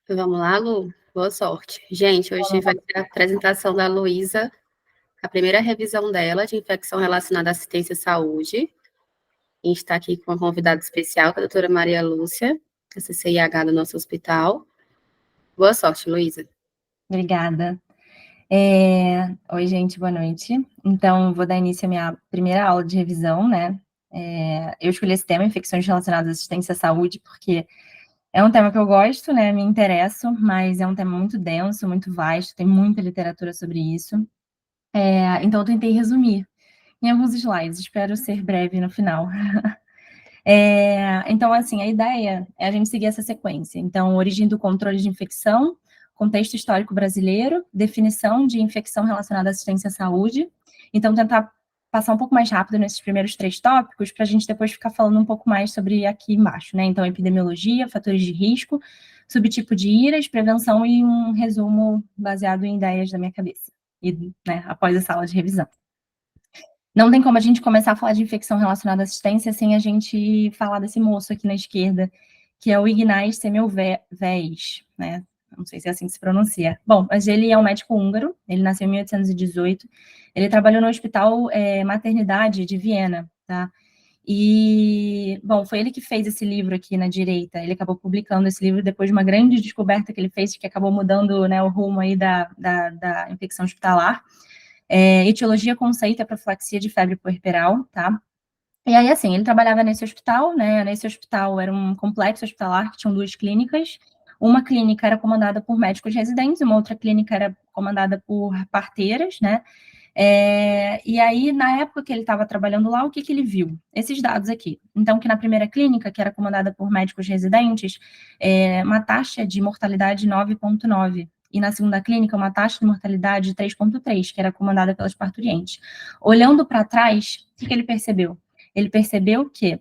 Vamos lá, Lu? Boa sorte. Gente, hoje vai ser a apresentação da Luísa, a primeira revisão dela de infecção relacionada à assistência à saúde. A gente está aqui com uma convidada especial, que é a doutora Maria Lúcia, da CCIH do nosso hospital. Boa sorte, Luísa. Obrigada. Oi, gente, boa noite. Então, vou dar início à minha primeira aula de revisão, né? Eu escolhi esse tema, infecções relacionadas à assistência à saúde, porque é um tema que eu gosto, né? Me interesso, mas é um tema muito denso, muito vasto, tem muita literatura sobre isso. Então, eu tentei resumir em alguns slides, espero ser breve no final. Então, assim, a ideia é a gente seguir essa sequência. Então, origem do controle de infecção, contexto histórico brasileiro, definição de infecção relacionada à assistência à saúde. Então, tentar passar um pouco mais rápido nesses primeiros 3 tópicos, para a gente depois ficar falando um pouco mais sobre aqui embaixo, né? Então, epidemiologia, fatores de risco, subtipo de IRAS, prevenção e um resumo baseado em ideias da minha cabeça, e, né, após a sala de revisão. Não tem como a gente começar a falar de infecção relacionada à assistência sem a gente falar desse moço aqui na esquerda, que é o Ignaz Semmelweis, né? Não sei se é assim que se pronuncia. Bom, mas ele é um médico húngaro, ele nasceu em 1818, ele trabalhou no Hospital Maternidade de Viena, tá? E, bom, foi ele que fez esse livro aqui na direita, ele acabou publicando esse livro depois de uma grande descoberta que ele fez, que acabou mudando, né, o rumo aí da infecção hospitalar. Etiologia, conceito e profilaxia de febre puerperal, tá? E aí, assim, ele trabalhava nesse hospital, né? Nesse hospital era um complexo hospitalar que tinha 2 clínicas. Uma clínica era comandada por médicos residentes, uma outra clínica era comandada por parteiras, né? E aí, na época que ele estava trabalhando lá, o que ele viu? Esses dados aqui. Então, que na primeira clínica, que era comandada por médicos residentes, uma taxa de mortalidade 9,9. E na segunda clínica, uma taxa de mortalidade de 3,3, que era comandada pelas parturientes. Olhando para trás, o que ele percebeu? Ele percebeu que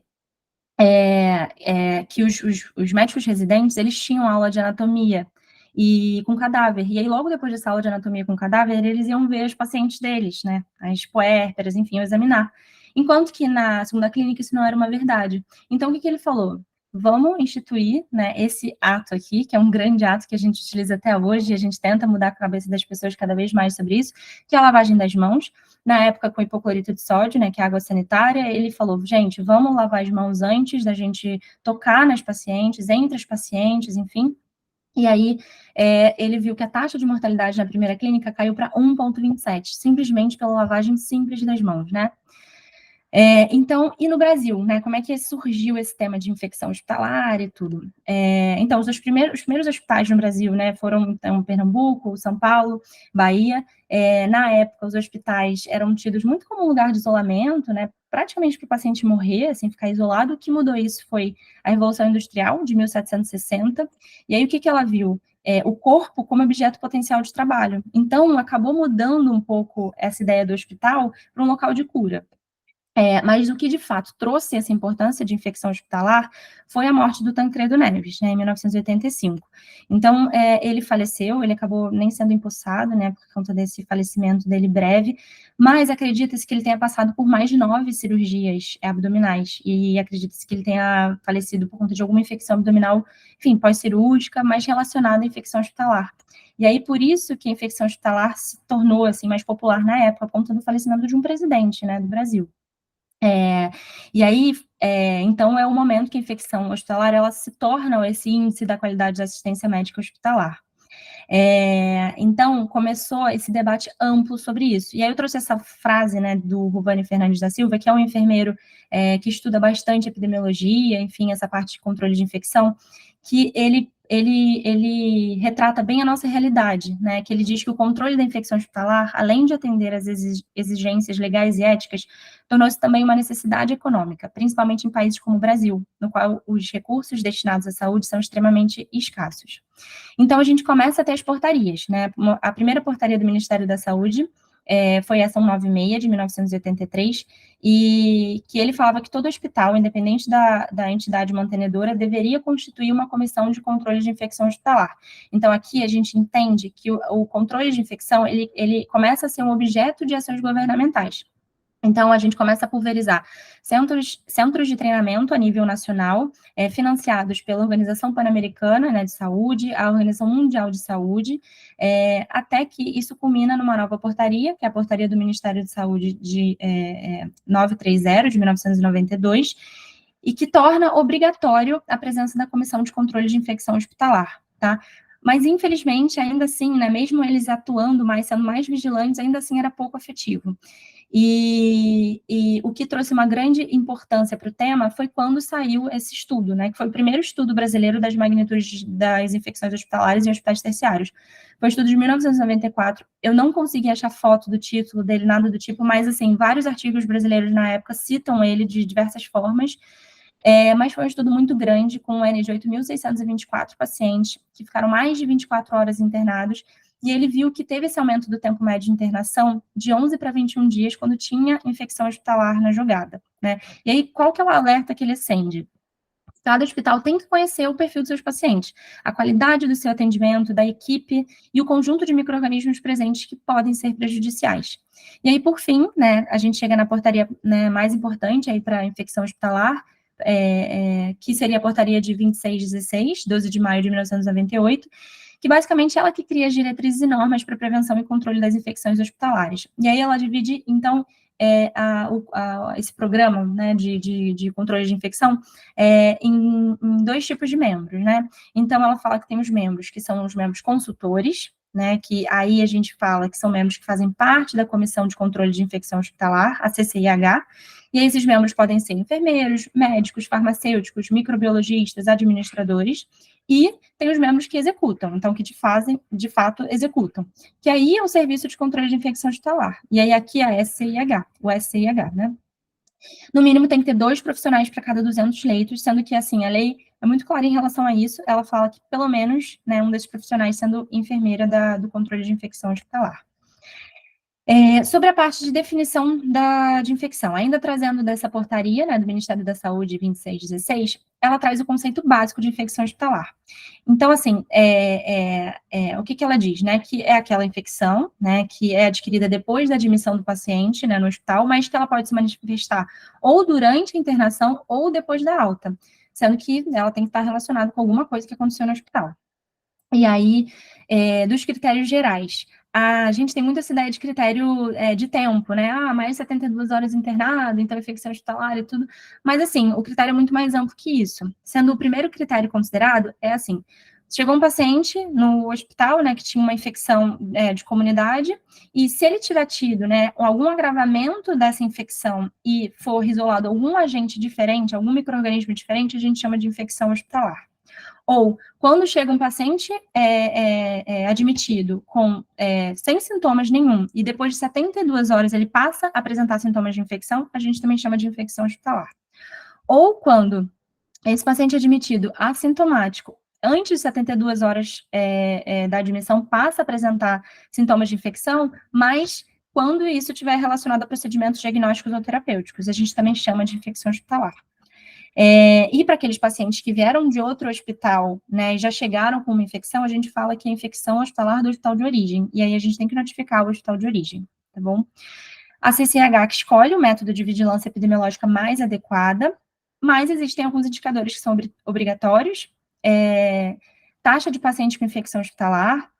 os médicos residentes, eles tinham aula de anatomia e com cadáver. E aí, logo depois dessa aula de anatomia com cadáver, eles iam ver os pacientes deles, né? As puérperas, enfim, iam examinar. Enquanto que na segunda clínica isso não era uma verdade. Então, o que ele falou? Vamos instituir, né, esse ato aqui, que é um grande ato que a gente utiliza até hoje, e a gente tenta mudar a cabeça das pessoas cada vez mais sobre isso, que é a lavagem das mãos. Na época, com hipoclorito de sódio, né, que é água sanitária, ele falou, gente, vamos lavar as mãos antes da gente tocar nas pacientes, entre as pacientes, enfim. E aí, ele viu que a taxa de mortalidade na primeira clínica caiu para 1,27, simplesmente pela lavagem simples das mãos, né? Então, e no Brasil, né? Como é que surgiu esse tema de infecção hospitalar e tudo? Então, os primeiros hospitais no Brasil, né, foram então Pernambuco, São Paulo, Bahia. Na época, os hospitais eram tidos muito como um lugar de isolamento, né? Praticamente para o paciente morrer, assim, ficar isolado. O que mudou isso foi a Revolução Industrial de 1760. E aí, o que ela viu? O corpo como objeto potencial de trabalho. Então, acabou mudando um pouco essa ideia do hospital para um local de cura. Mas o que de fato trouxe essa importância de infecção hospitalar foi a morte do Tancredo Neves, né, em 1985. Então, ele faleceu, ele acabou nem sendo empossado, né, por conta desse falecimento dele breve, mas acredita-se que ele tenha passado por mais de 9 cirurgias abdominais, e acredita-se que ele tenha falecido por conta de alguma infecção abdominal, enfim, pós-cirúrgica, mas relacionada à infecção hospitalar. E aí, por isso que a infecção hospitalar se tornou, assim, mais popular na época, a ponto do falecimento de um presidente, né, do Brasil. E aí, então, é o momento que a infecção hospitalar, ela se torna esse índice da qualidade da assistência médica hospitalar. Então, começou esse debate amplo sobre isso. E aí eu trouxe essa frase, né, do Ruvani Fernandes da Silva, que é um enfermeiro que estuda bastante epidemiologia, enfim, essa parte de controle de infecção, que ele retrata bem a nossa realidade, né, que ele diz que o controle da infecção hospitalar, além de atender às exigências legais e éticas, tornou-se também uma necessidade econômica, principalmente em países como o Brasil, no qual os recursos destinados à saúde são extremamente escassos. Então, a gente começa a ter as portarias, né? A primeira portaria do Ministério da Saúde foi a 196, de 1983, e que ele falava que todo hospital, independente da entidade mantenedora, deveria constituir uma comissão de controle de infecção hospitalar. Então, aqui a gente entende que o controle de infecção, ele começa a ser um objeto de ações governamentais. Então, a gente começa a pulverizar centros de treinamento a nível nacional, financiados pela Organização Pan-Americana, né, de Saúde, a Organização Mundial de Saúde, até que isso culmina numa nova portaria, que é a portaria do Ministério de Saúde de 930, de 1992, e que torna obrigatório a presença da Comissão de Controle de Infecção Hospitalar, tá? Mas, infelizmente, ainda assim, né, mesmo eles atuando mais, sendo mais vigilantes, ainda assim era pouco efetivo. E o que trouxe uma grande importância para o tema foi quando saiu esse estudo, né, que foi o primeiro estudo brasileiro das magnitudes das infecções hospitalares em hospitais terciários. Foi um estudo de 1994, eu não consegui achar foto do título dele, nada do tipo, mas, assim, vários artigos brasileiros na época citam ele de diversas formas, mas foi um estudo muito grande, com um N de 8.624 pacientes, que ficaram mais de 24 horas internados, e ele viu que teve esse aumento do tempo médio de internação de 11 para 21 dias, quando tinha infecção hospitalar na jogada, né? E aí, qual que é o alerta que ele acende? Cada hospital tem que conhecer o perfil dos seus pacientes, a qualidade do seu atendimento, da equipe e o conjunto de micro-organismos presentes que podem ser prejudiciais. E aí, por fim, né, a gente chega na portaria, né, mais importante aí para a infecção hospitalar, que seria a portaria de 2616, 12 de maio de 1998, que basicamente ela que cria as diretrizes e normas para prevenção e controle das infecções hospitalares. E aí ela divide, então, esse programa, né, de controle de infecção em dois tipos de membros, né? Então, ela fala que tem os membros que são os membros consultores, né, que aí a gente fala que são membros que fazem parte da Comissão de Controle de Infecção Hospitalar, a CCIH, e aí esses membros podem ser enfermeiros, médicos, farmacêuticos, microbiologistas, administradores, e tem os membros que executam, então que de fato executam, que aí é o Serviço de Controle de Infecção Hospitalar, e aí aqui é a SCIH, o SCIH, né? No mínimo tem que ter 2 profissionais para cada 200 leitos, sendo que, assim, a lei é muito clara em relação a isso, ela fala que pelo menos, né, um desses profissionais sendo enfermeira do controle de infecção hospitalar. Sobre a parte de definição de infecção, ainda trazendo dessa portaria, né, do Ministério da Saúde 2616, ela traz o conceito básico de infecção hospitalar. Então, assim, o que ela diz, né, que é aquela infecção, né, que é adquirida depois da admissão do paciente, né, no hospital, mas que ela pode se manifestar ou durante a internação ou depois da alta, sendo que ela tem que estar relacionada com alguma coisa que aconteceu no hospital. E aí, dos critérios gerais, a gente tem muito essa ideia de critério de tempo, né? Mais de 72 horas internado, então infecção hospitalar e tudo. Mas, assim, o critério é muito mais amplo que isso. Sendo o primeiro critério considerado, é assim, chegou um paciente no hospital, né, que tinha uma infecção de comunidade, e se ele tiver tido, né, algum agravamento dessa infecção e for isolado algum agente diferente, algum micro-organismo diferente, a gente chama de infecção hospitalar. Ou, quando chega um paciente admitido sem sintomas nenhum, e depois de 72 horas ele passa a apresentar sintomas de infecção, a gente também chama de infecção hospitalar. Ou quando esse paciente admitido assintomático, antes de 72 horas da admissão, passa a apresentar sintomas de infecção, mas quando isso estiver relacionado a procedimentos diagnósticos ou terapêuticos, a gente também chama de infecção hospitalar. E para aqueles pacientes que vieram de outro hospital, né, e já chegaram com uma infecção, a gente fala que é infecção hospitalar do hospital de origem, e aí a gente tem que notificar o hospital de origem, tá bom? A CCH que escolhe o método de vigilância epidemiológica mais adequada, mas existem alguns indicadores que são obrigatórios, taxa de paciente com infecção hospitalar,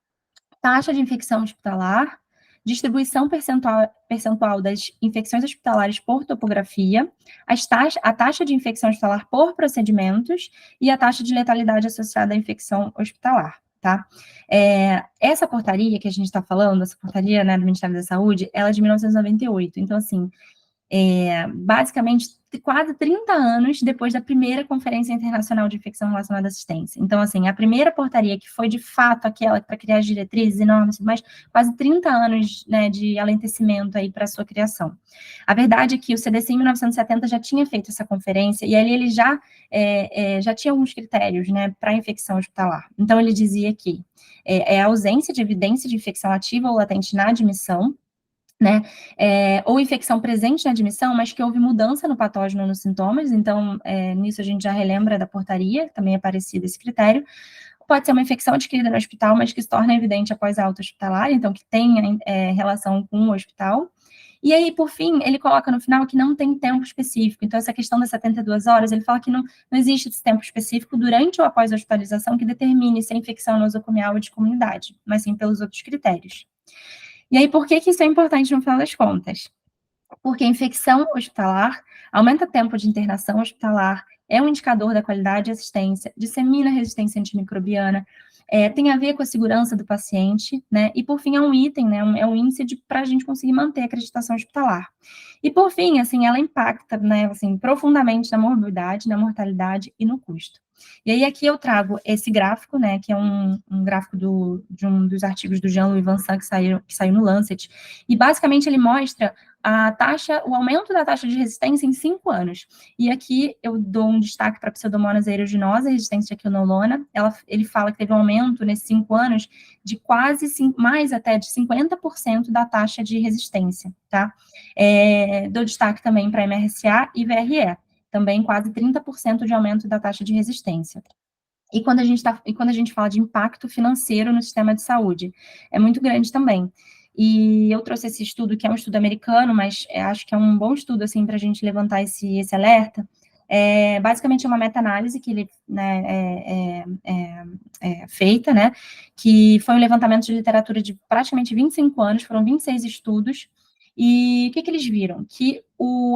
taxa de infecção hospitalar, distribuição percentual das infecções hospitalares por topografia, a taxa de infecção hospitalar por procedimentos e a taxa de letalidade associada à infecção hospitalar, tá? Essa portaria que a gente está falando, essa portaria, né, do Ministério da Saúde, ela é de 1998, então, assim, basicamente, quase 30 anos depois da primeira Conferência Internacional de Infecção Relacionada à Assistência. Então, assim, a primeira portaria, que foi de fato aquela para criar as diretrizes e normas, mas quase 30 anos, né, de alentecimento aí para a sua criação. A verdade é que o CDC, em 1970, já tinha feito essa conferência, e ali ele já tinha alguns critérios, né, para a infecção hospitalar. Então, ele dizia que a ausência de evidência de infecção ativa ou latente na admissão, né, ou infecção presente na admissão, mas que houve mudança no patógeno nos sintomas, então, nisso a gente já relembra da portaria, também é parecido esse critério. Pode ser uma infecção adquirida no hospital, mas que se torna evidente após a alta hospitalar, então que tenha relação com o hospital, E aí, por fim, ele coloca no final que não tem tempo específico. Então, essa questão das 72 horas, ele fala que não existe esse tempo específico durante ou após a hospitalização que determine se a infecção é nosocomial ou de comunidade, mas sim pelos outros critérios. E aí, por que isso é importante no final das contas? Porque a infecção hospitalar aumenta o tempo de internação hospitalar, é um indicador da qualidade de assistência, dissemina a resistência antimicrobiana, tem a ver com a segurança do paciente, né? E, por fim, é um item, né? É um índice para a gente conseguir manter a acreditação hospitalar. E, por fim, assim, ela impacta, né, assim, profundamente na morbidade, na mortalidade e no custo. E aí, aqui eu trago esse gráfico, né, que é um gráfico de um dos artigos do Jean-Louis Vincent que saiu no Lancet, e basicamente ele mostra o aumento da taxa de resistência em 5 anos. E aqui eu dou um destaque para a Pseudomonas aeruginosa, resistência à quinolona. Ele fala que teve um aumento nesses 5 anos de mais até de 50% da taxa de resistência, tá? Dou destaque também para MRSA e VRE, também quase 30% de aumento da taxa de resistência. E quando a gente fala de impacto financeiro no sistema de saúde, é muito grande também. E eu trouxe esse estudo, que é um estudo americano, mas acho que é um bom estudo, assim, para a gente levantar esse alerta. Basicamente, é uma meta-análise que ele, né, feita, né, que foi um levantamento de literatura de praticamente 25 anos, foram 26 estudos, e o que eles viram? Que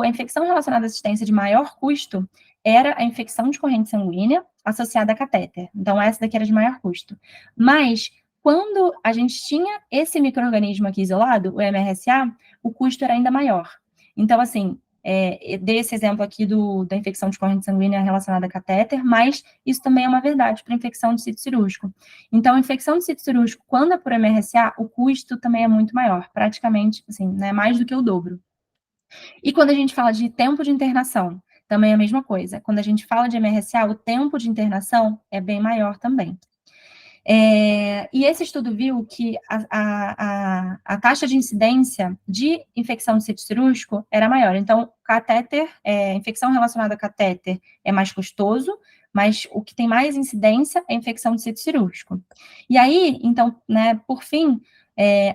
a infecção relacionada à assistência de maior custo era a infecção de corrente sanguínea associada a catéter. Então, essa daqui era de maior custo. Mas, quando a gente tinha esse micro-organismo aqui isolado, o MRSA, o custo era ainda maior. Então, assim, dei esse exemplo aqui da infecção de corrente sanguínea relacionada a catéter, mas isso também é uma verdade para infecção de sítio cirúrgico. Então, a infecção de sítio cirúrgico, quando é por MRSA, o custo também é muito maior, praticamente, assim, né, mais do que o dobro. E quando a gente fala de tempo de internação, também é a mesma coisa. Quando a gente fala de MRSA, o tempo de internação é bem maior também. E esse estudo viu que a taxa de incidência de infecção de sítio cirúrgico era maior. Então, catéter, infecção relacionada a catéter é mais custoso, mas o que tem mais incidência é a infecção de sítio cirúrgico. E aí, então, né, por fim,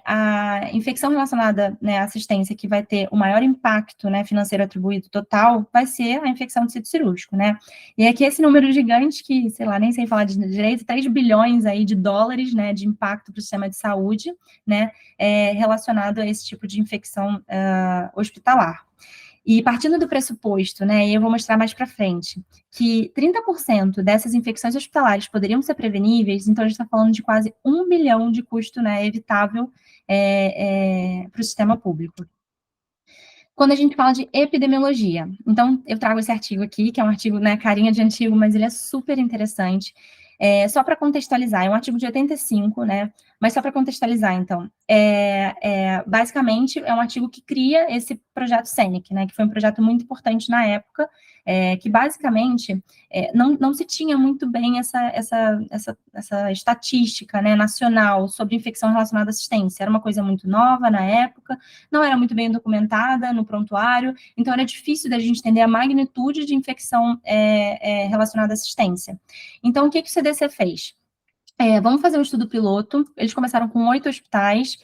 a infecção relacionada, né, à assistência que vai ter o maior impacto, né, financeiro atribuído total vai ser a infecção de sítio cirúrgico, né? E aqui esse número gigante que, sei lá, nem sei falar de direito, 3 bilhões aí de dólares, né, de impacto para o sistema de saúde, né, relacionado a esse tipo de infecção hospitalar. E partindo do pressuposto, né, e eu vou mostrar mais para frente, que 30% dessas infecções hospitalares poderiam ser preveníveis, então a gente está falando de quase 1 bilhão de custo, né, evitável para o sistema público. Quando a gente fala de epidemiologia, então eu trago esse artigo aqui, que é um artigo, né, carinha de antigo, mas ele é super interessante. Só para contextualizar, é um artigo de 85, né? Mas só para contextualizar, então, basicamente é um artigo que cria esse projeto SENIC, né? Que foi um projeto muito importante na época, que basicamente não se tinha muito bem essa estatística, né, nacional sobre infecção relacionada à assistência. Era uma coisa muito nova na época, não era muito bem documentada no prontuário, então era difícil da gente entender a magnitude de infecção relacionada à assistência. Então, o que o CDC fez? Vamos fazer um estudo piloto. Eles começaram com 8 hospitais,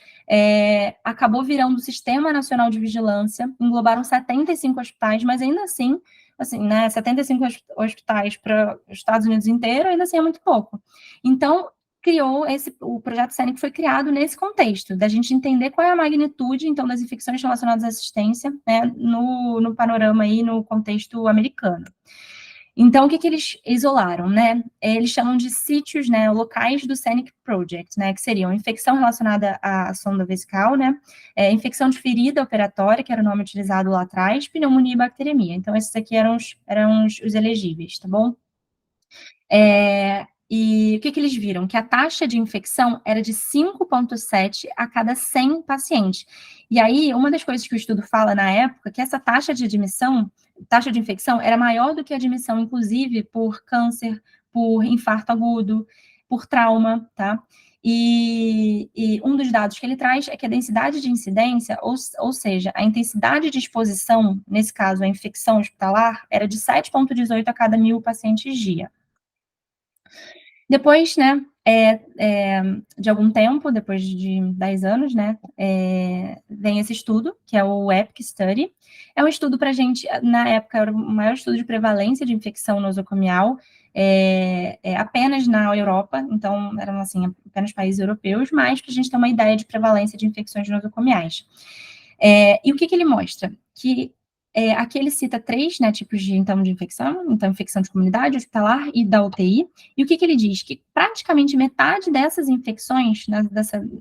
acabou virando o Sistema Nacional de Vigilância, englobaram 75 hospitais, mas ainda assim, né, 75 hospitais para os Estados Unidos inteiro, ainda assim é muito pouco. Então, o projeto SENIC foi criado nesse contexto, da gente entender qual é a magnitude, então, das infecções relacionadas à assistência, né, no panorama aí, no contexto americano. Então, o que eles isolaram, né? Eles chamam de sítios, né, locais do SENIC Project, né, que seriam infecção relacionada à sonda vesical, né, infecção de ferida operatória, que era o nome utilizado lá atrás, pneumonia e bacteremia. Então, esses aqui eram os elegíveis, tá bom? E o que eles viram? Que a taxa de infecção era de 5,7 a cada 100 pacientes. E aí, uma das coisas que o estudo fala na época, que essa taxa de infecção, era maior do que a admissão, inclusive, por câncer, por infarto agudo, por trauma, tá? E um dos dados que ele traz é que a densidade de incidência, ou seja, a intensidade de exposição, nesse caso, a infecção hospitalar, era de 7,18 a cada 1.000 pacientes dia. Depois, né, de algum tempo, depois de 10 anos, né, vem esse estudo, que é o EPIC Study. É um estudo para a gente, na época, era o maior estudo de prevalência de infecção nosocomial, apenas na Europa, então eram, assim, apenas países europeus, mas para a gente ter uma ideia de prevalência de infecções nosocomiais. E o que ele mostra? Que aqui ele cita 3, né, tipos de, então, de infecção, então, infecção de comunidade, hospitalar e da UTI, e o que ele diz? Que praticamente metade dessas infecções, né,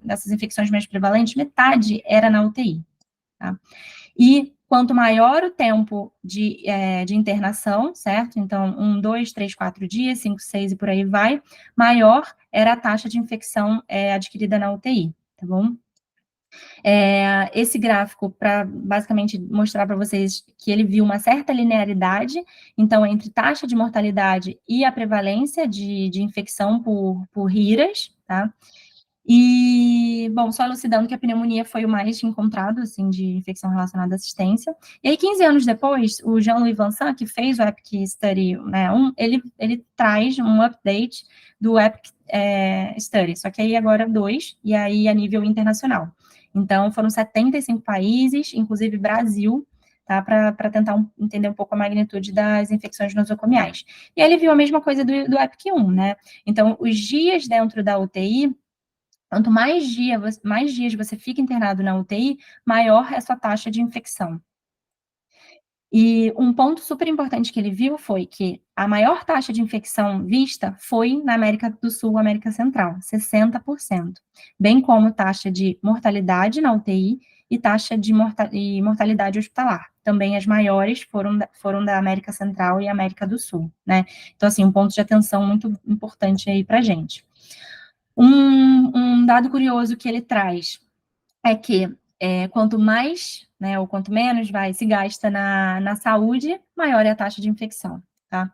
dessas infecções mais prevalentes, metade era na UTI, tá? E quanto maior o tempo de internação, certo? Então, 1, 2, 3, 4 dias, 5, 6 e por aí vai, maior era a taxa de infecção adquirida na UTI, tá bom? Esse gráfico para basicamente mostrar para vocês que ele viu uma certa linearidade, então, entre taxa de mortalidade e a prevalência de infecção por HIRAS, tá? E, bom, só elucidando que a pneumonia foi o mais encontrado, assim, de infecção relacionada à assistência. E aí, 15 anos depois, o Jean-Louis Vincent, que fez o EPIC Study, né, ele traz um update do EPIC Study, só que aí agora 2, e aí a nível internacional. Então, foram 75 países, inclusive Brasil, tá, para tentar entender um pouco a magnitude das infecções nosocomiais. E aí ele viu a mesma coisa do EPIC 1, né? Então, os dias dentro da UTI, quanto mais dias você fica internado na UTI, maior é a sua taxa de infecção. E um ponto super importante que ele viu foi que a maior taxa de infecção vista foi na América do Sul, América Central, 60%, bem como taxa de mortalidade na UTI e taxa de mortalidade hospitalar. Também as maiores foram da América Central e América do Sul, né? Então, assim, um ponto de atenção muito importante aí para a gente. Um dado curioso que ele traz é que quanto mais, né, ou quanto menos se gasta na saúde, maior é a taxa de infecção, tá?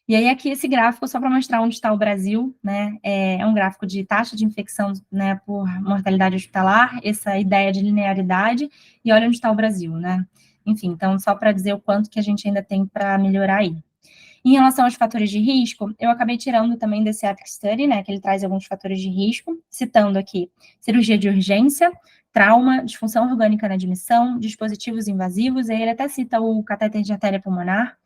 E aí, aqui, esse gráfico, só para mostrar onde está o Brasil, né, é um gráfico de taxa de infecção, né, por mortalidade hospitalar, essa ideia de linearidade, e olha onde está o Brasil, né? Enfim, então, só para dizer o quanto que a gente ainda tem para melhorar aí. Em relação aos fatores de risco, eu acabei tirando também desse EPIC Study, né, que ele traz alguns fatores de risco, citando aqui cirurgia de urgência, trauma, disfunção orgânica na admissão, dispositivos invasivos, e aí ele até cita o catéter de artéria pulmonar,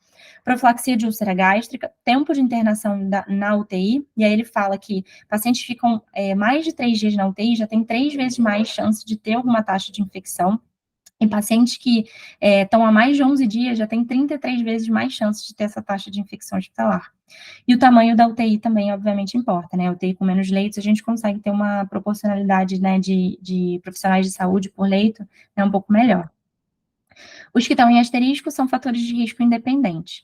profilaxia de úlcera gástrica, tempo de internação na UTI, e aí ele fala que pacientes ficam mais de 3 dias na UTI, já tem 3 vezes mais chance de ter alguma taxa de infecção. Em pacientes que estão há mais de 11 dias, já tem 33 vezes mais chances de ter essa taxa de infecção hospitalar. E o tamanho da UTI também, obviamente, importa, né? A UTI com menos leitos, a gente consegue ter uma proporcionalidade, né, de profissionais de saúde por leito, né, um pouco melhor. Os que estão em asterisco são fatores de risco independentes.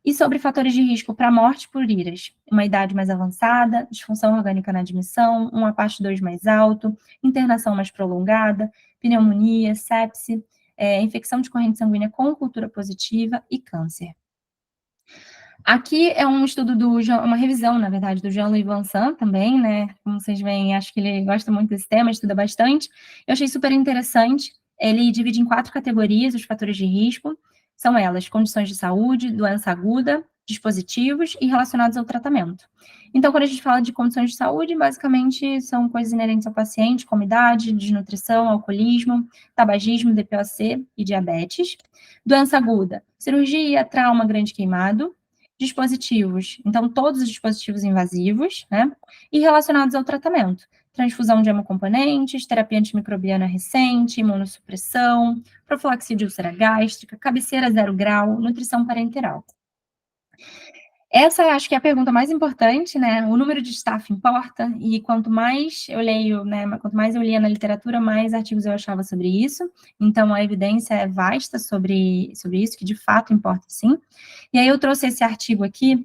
E sobre fatores de risco para morte por IRAS, uma idade mais avançada, disfunção orgânica na admissão, um APAST 2 mais alto, internação mais prolongada, pneumonia, sepse, infecção de corrente sanguínea com cultura positiva e câncer. Aqui é um estudo uma revisão, na verdade, do Jean-Louis Vincent também, né? Como vocês veem, acho que ele gosta muito desse tema, estuda bastante. Eu achei super interessante. Ele divide em 4 categorias os fatores de risco. São elas: condições de saúde, doença aguda, dispositivos e relacionados ao tratamento. Então, quando a gente fala de condições de saúde, basicamente são coisas inerentes ao paciente, como idade, desnutrição, alcoolismo, tabagismo, DPOC e diabetes. Doença aguda: cirurgia, trauma, grande queimado. Dispositivos, então todos os dispositivos invasivos, né, e relacionados ao tratamento, transfusão de hemocomponentes, terapia antimicrobiana recente, imunossupressão, profilaxia de úlcera gástrica, cabeceira 0 grau, nutrição parenteral. Essa acho que é a pergunta mais importante, né? O número de staff importa, e quanto mais eu leio, né, quanto mais eu lia na literatura, mais artigos eu achava sobre isso. Então, a evidência é vasta sobre isso, que de fato importa sim. E aí eu trouxe esse artigo aqui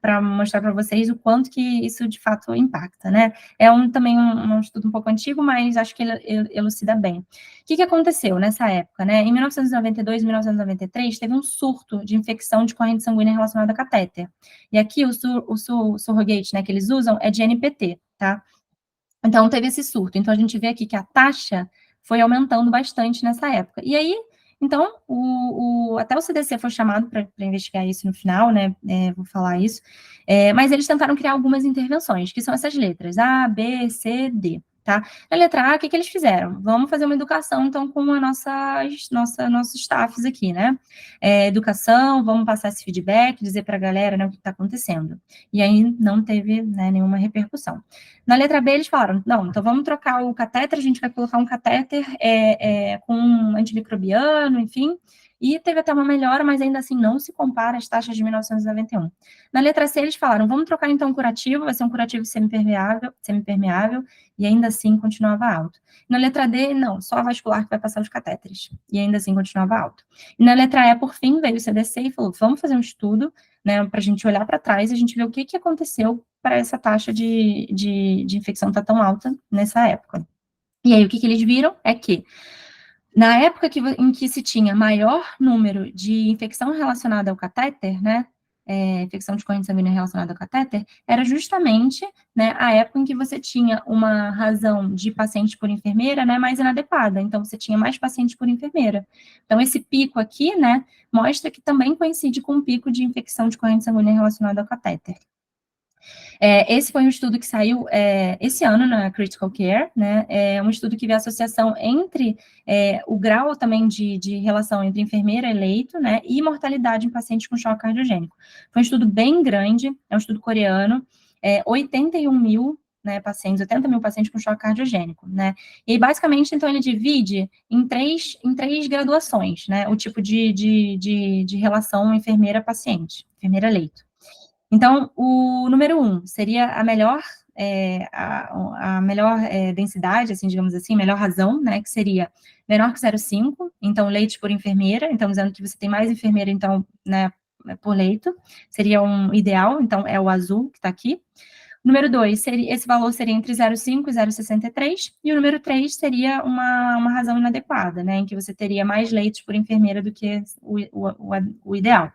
para mostrar para vocês o quanto que isso de fato impacta, né? É também um estudo um pouco antigo, mas acho que ele elucida bem. O que aconteceu nessa época, né? Em 1992 e 1993, teve um surto de infecção de corrente sanguínea relacionada a catéter. E aqui o surrogate, né, que eles usam é de NPT, tá? Então, teve esse surto. Então, a gente vê aqui que a taxa foi aumentando bastante nessa época. E aí, Então, até o CDC foi chamado para investigar isso no final, né? Vou falar isso. Mas eles tentaram criar algumas intervenções, que são essas letras, A, B, C, D. Tá? Na letra A, o que eles fizeram? Vamos fazer uma educação, então, com a nossos staffs aqui, né? Educação, vamos passar esse feedback, dizer para a galera, né, o que está acontecendo. E aí não teve, né, nenhuma repercussão. Na letra B, eles falaram, não, então vamos trocar o catéter, a gente vai colocar um catéter com um antimicrobiano, enfim, e teve até uma melhora, mas ainda assim não se compara às taxas de 1991. Na letra C, eles falaram, vamos trocar então o curativo, vai ser um curativo semipermeável, e ainda assim continuava alto. Na letra D, não, só a vascular que vai passar os catéteres, e ainda assim continuava alto. E na letra E, por fim, veio o CDC e falou, vamos fazer um estudo, né, para a gente olhar para trás e a gente ver o que aconteceu para essa taxa de infecção estar tão alta nessa época. E aí, o que eles viram é que, na época em que se tinha maior número de infecção relacionada ao catéter, né, infecção de corrente sanguínea relacionada ao catéter, era justamente, né, a época em que você tinha uma razão de paciente por enfermeira, né, mais inadequada. Então, você tinha mais pacientes por enfermeira. Então, esse pico aqui, né, mostra que também coincide com um pico de infecção de corrente sanguínea relacionada ao catéter. Esse foi um estudo que saiu esse ano na Critical Care, né? É um estudo que vê a associação entre o grau também de relação entre enfermeira e leito, né? E mortalidade em pacientes com choque cardiogênico. Foi um estudo bem grande, é um estudo coreano, 81 mil, né, pacientes, 80 mil pacientes com choque cardiogênico, né? E basicamente, então, ele divide em três graduações, né? O tipo de relação enfermeira-paciente, enfermeira-leito. Então, o número 1 seria a melhor, densidade, assim, digamos assim, melhor razão, né, que seria menor que 0,5, então, leite por enfermeira, então, dizendo que você tem mais enfermeira, então, né, por leito, seria um ideal, então, é o azul que está aqui. Número 2, esse valor seria entre 0,5 e 0,63, e o número 3 seria uma razão inadequada, né, em que você teria mais leitos por enfermeira do que o ideal,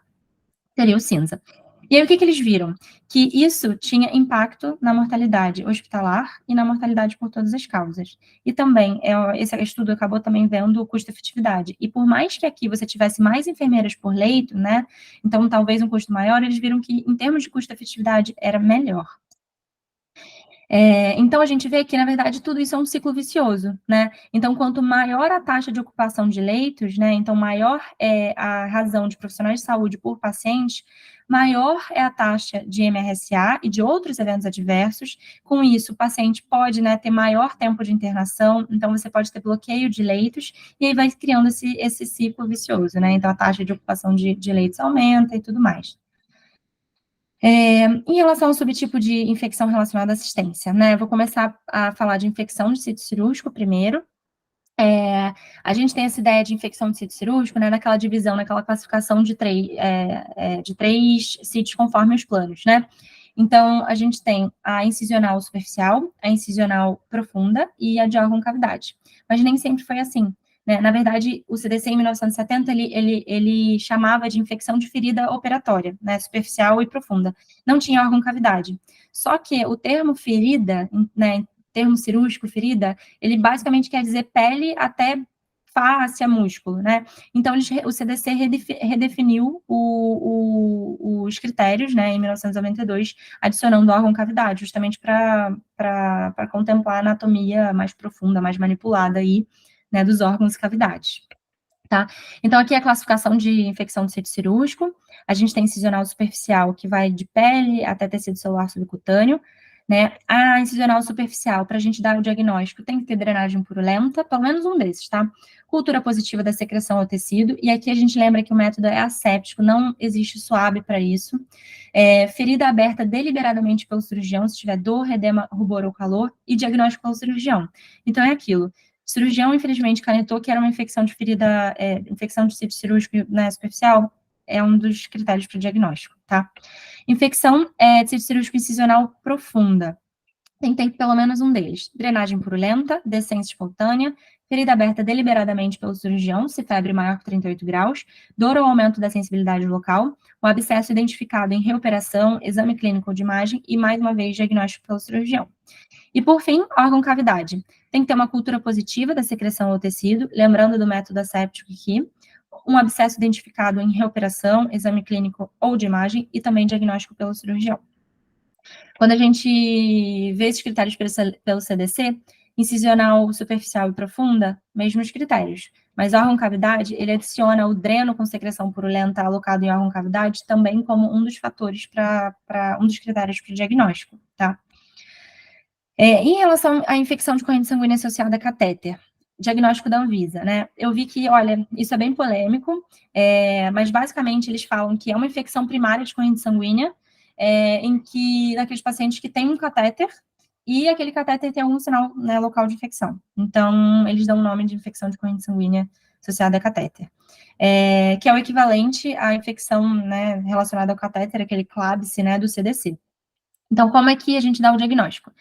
seria o cinza. E aí, o que eles viram? Que isso tinha impacto na mortalidade hospitalar e na mortalidade por todas as causas. E também, esse estudo acabou também vendo o custo-efetividade. E por mais que aqui você tivesse mais enfermeiras por leito, né, então talvez um custo maior, eles viram que, em termos de custo-efetividade, era melhor. Então, a gente vê que, na verdade, tudo isso é um ciclo vicioso, né? Então, quanto maior a taxa de ocupação de leitos, né? Então, maior é a razão de profissionais de saúde por paciente, maior é a taxa de MRSA e de outros eventos adversos. Com isso, o paciente pode, né, ter maior tempo de internação, então você pode ter bloqueio de leitos, e aí vai criando esse ciclo vicioso, né? Então, a taxa de ocupação de leitos aumenta e tudo mais. Em relação ao subtipo de infecção relacionada à assistência, né? Eu vou começar a falar de infecção de sítio cirúrgico primeiro. A gente tem essa ideia de infecção de sítio cirúrgico, né? Naquela divisão, naquela classificação de três sítios conforme os planos, né? Então, a gente tem a incisional superficial, a incisional profunda e a de órgão-cavidade. Mas nem sempre foi assim, né? Na verdade, o CDC, em 1970, ele chamava de infecção de ferida operatória, né? Superficial e profunda. Não tinha órgão-cavidade. Só que o termo ferida, né? Termo cirúrgico, ferida, ele basicamente quer dizer pele até fáscia, músculo, né? Então, o CDC redefiniu os critérios, né, em 1992, adicionando órgão-cavidade, justamente para contemplar a anatomia mais profunda, mais manipulada aí, né, dos órgãos e cavidades. Tá? Então, aqui é a classificação de infecção do sítio cirúrgico. A gente tem incisional superficial, que vai de pele até tecido celular subcutâneo, né? A incisional superficial, para a gente dar o diagnóstico, tem que ter drenagem purulenta, pelo menos um desses, tá? Cultura positiva da secreção ao tecido, e aqui a gente lembra que o método é asséptico, não existe suave para isso. Ferida aberta deliberadamente pelo cirurgião, se tiver dor, edema, rubor ou calor, e diagnóstico pelo cirurgião. Então, é aquilo. O cirurgião, infelizmente, canetou que era uma infecção de ferida, infecção de sítio cirúrgico, né, superficial, é um dos critérios para o diagnóstico, tá? Infecção de sítio cirúrgico incisional profunda. Tem que ter pelo menos um deles. Drenagem purulenta, descência espontânea, ferida aberta deliberadamente pelo cirurgião, se febre maior que 38 graus, dor ou aumento da sensibilidade local, o abscesso identificado em reoperação, exame clínico de imagem e, mais uma vez, diagnóstico pelo cirurgião. E, por fim, órgão-cavidade. Tem que ter uma cultura positiva da secreção ao tecido, lembrando do método asséptico aqui, um abscesso identificado em reoperação, exame clínico ou de imagem, e também diagnóstico pelo cirurgião. Quando a gente vê esses critérios pelo CDC, incisional, superficial e profunda, mesmos critérios. Mas órgão-cavidade, ele adiciona o dreno com secreção purulenta alocado em órgão-cavidade também como um dos fatores um dos critérios para o diagnóstico, tá? Em relação à infecção de corrente sanguínea associada a catéter, diagnóstico da Anvisa, né? Eu vi que, olha, isso é bem polêmico, mas basicamente eles falam que é uma infecção primária de corrente sanguínea, em que naqueles pacientes que têm um catéter e aquele catéter tem algum sinal, né, local de infecção. Então, eles dão o nome de infecção de corrente sanguínea associada a catéter, que é o equivalente à infecção, né, relacionada ao catéter, aquele CLABSI, né, do CDC. Então, como é que a gente dá o diagnóstico?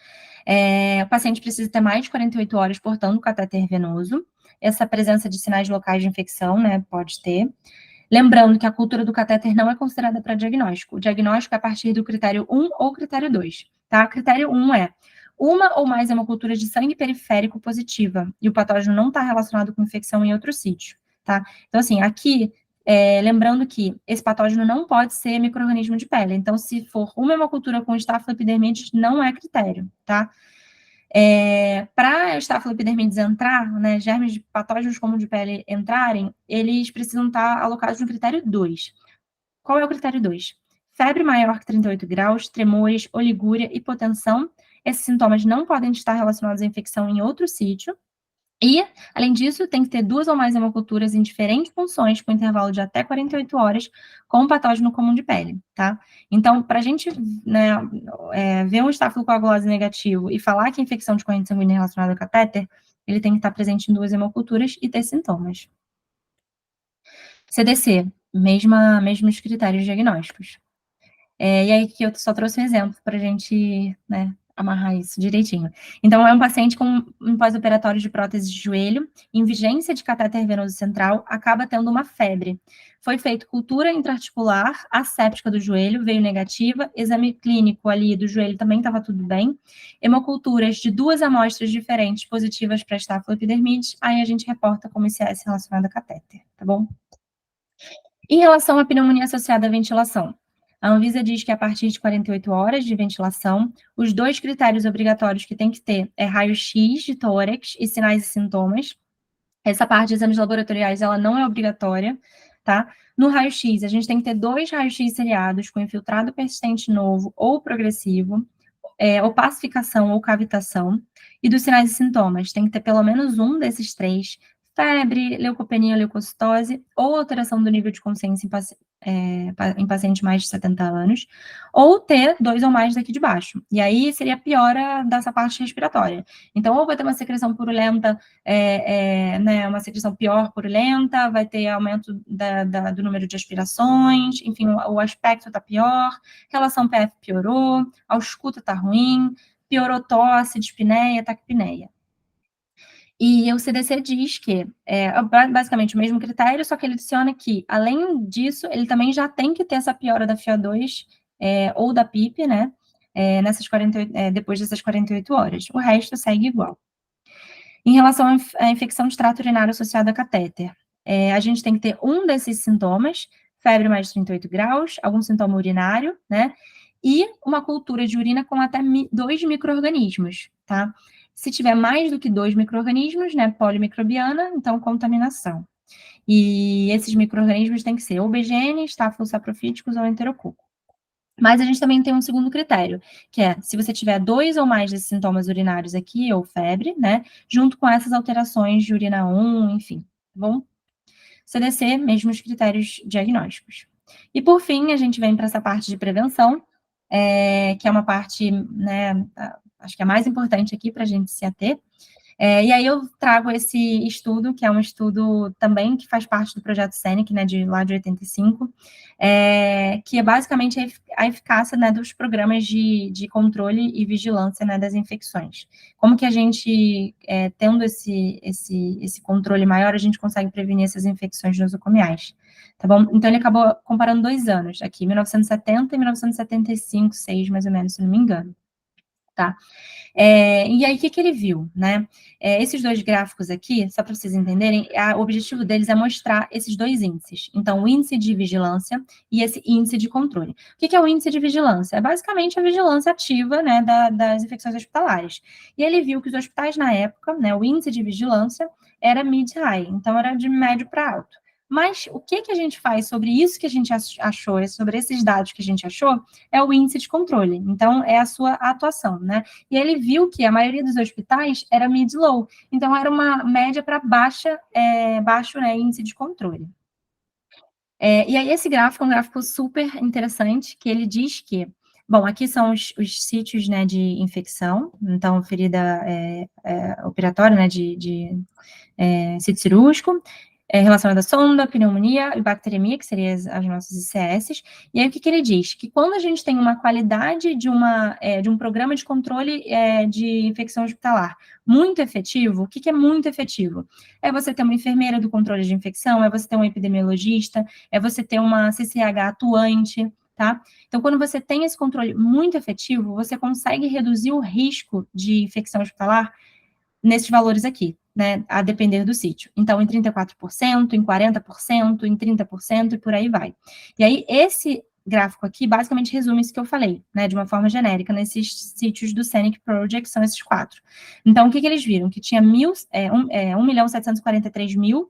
O paciente precisa ter mais de 48 horas portando o catéter venoso. Essa presença de sinais locais de infecção, né, pode ter. Lembrando que a cultura do catéter não é considerada para diagnóstico. O diagnóstico é a partir do critério 1 ou critério 2, tá? Critério 1 é uma ou mais hemoculturas de sangue periférico positiva e o patógeno não está relacionado com infecção em outro sítio, tá? Então, assim, aqui, lembrando que esse patógeno não pode ser micro-organismo de pele. Então, se for uma hemocultura com estafiloepidermidis, não é critério, tá? Para a estafiloepidermidis entrar, né, germes de patógenos como de pele entrarem, eles precisam estar alocados no critério 2. Qual é o critério 2? Febre maior que 38 graus, tremores, oligúria, hipotensão. Esses sintomas não podem estar relacionados à infecção em outro sítio. E, além disso, tem que ter 2 ou mais hemoculturas em diferentes funções, com intervalo de até 48 horas, com um patógeno comum de pele, tá? Então, para a gente, né, ver um estafilocoagulose negativo e falar que a infecção de corrente sanguínea é relacionada ao catéter, ele tem que estar presente em 2 hemoculturas e ter sintomas. CDC, mesmos critérios diagnósticos. E aí que eu só trouxe um exemplo para a gente, né, amarrar isso direitinho. Então, é um paciente com um pós-operatório de prótese de joelho, em vigência de catéter venoso central, acaba tendo uma febre. Foi feito cultura intraarticular, asséptica do joelho, veio negativa, exame clínico ali do joelho também estava tudo bem, hemoculturas de 2 amostras diferentes positivas para estafiloepidermidis, aí a gente reporta como ICS relacionado a catéter, tá bom? Em relação à pneumonia associada à ventilação, a Anvisa diz que a partir de 48 horas de ventilação, os 2 critérios obrigatórios que tem que ter é raio-x de tórax e sinais e sintomas. Essa parte de exames laboratoriais, ela não é obrigatória, tá? No raio-x, a gente tem que ter 2 raios-x seriados com infiltrado persistente novo ou progressivo, opacificação ou cavitação, e dos sinais e sintomas, tem que ter pelo menos um desses 3, febre, leucopenia, leucocitose, ou alteração do nível de consciência em paciente mais de 70 anos, ou ter 2 ou mais daqui de baixo. E aí seria a piora dessa parte respiratória. Então, ou vai ter uma secreção purulenta, né, uma secreção pior purulenta, vai ter aumento do número de aspirações, enfim, o aspecto está pior, relação PF piorou, a ausculta está ruim, piorou tosse, dispneia, taquipneia. E o CDC diz que é basicamente o mesmo critério, só que ele adiciona que, além disso, ele também já tem que ter essa piora da FiO2 ou da PIP, né, depois dessas 48 horas. O resto segue igual. Em relação à infecção de trato urinário associada a catéter, a gente tem que ter um desses sintomas, febre mais de 38 graus, algum sintoma urinário, né, e uma cultura de urina com até 2 micro-organismos, tá? Se tiver mais do que 2 micro-organismos, né, polimicrobiana, então contaminação. E esses micro-organismos têm que ser ou BGN, estáfilos saprofíticos ou enterococo. Mas a gente também tem um segundo critério, que é se você tiver 2 ou mais desses sintomas urinários aqui, ou febre, né, junto com essas alterações de urina 1, enfim, tá bom? CDC, mesmos critérios diagnósticos. E por fim, a gente vem para essa parte de prevenção, que é uma parte, né, acho que é a mais importante aqui para a gente se ater. E aí eu trago esse estudo, que é um estudo também que faz parte do projeto SENIC, né, lá de 85, que é basicamente a eficácia, né, dos programas de controle e vigilância, né, das infecções. Como que a gente, tendo esse controle maior, a gente consegue prevenir essas infecções nosocomiais, tá bom? Então, ele acabou comparando 2 anos, aqui, 1970 e 1975, 6, mais ou menos, se não me engano, tá? E aí, o que ele viu, né? Esses dois gráficos aqui, só para vocês entenderem, o objetivo deles é mostrar esses dois índices. Então, o índice de vigilância e esse índice de controle. O que é o índice de vigilância? É basicamente a vigilância ativa, né, das infecções hospitalares. E ele viu que os hospitais, na época, né, o índice de vigilância era mid-high, então era de médio para alto. Mas o que a gente faz sobre isso que a gente achou, sobre esses dados que a gente achou, é o índice de controle. Então, é a sua atuação, né? E ele viu que a maioria dos hospitais era mid-low. Então, era uma média para baixo, né, índice de controle. E aí, esse gráfico é um gráfico super interessante, que ele diz que, bom, aqui são os sítios, né, de infecção, então, ferida operatória, né, de sítio cirúrgico, relacionada à sonda, pneumonia e bacteremia, que seriam as nossas ICS. E aí, o que ele diz? Que quando a gente tem uma qualidade de um programa de controle de infecção hospitalar muito efetivo, o que é muito efetivo? É você ter uma enfermeira do controle de infecção, é você ter um epidemiologista, é você ter uma CCH atuante, tá? Então, quando você tem esse controle muito efetivo, você consegue reduzir o risco de infecção hospitalar nesses valores aqui, né, a depender do sítio. Então, em 34%, em 40%, em 30% e por aí vai. E aí, esse gráfico aqui basicamente resume isso que eu falei, né, de uma forma genérica, nesses sítios do Scenic Project, são esses 4. Então, o que eles viram? Que tinha 1.743.000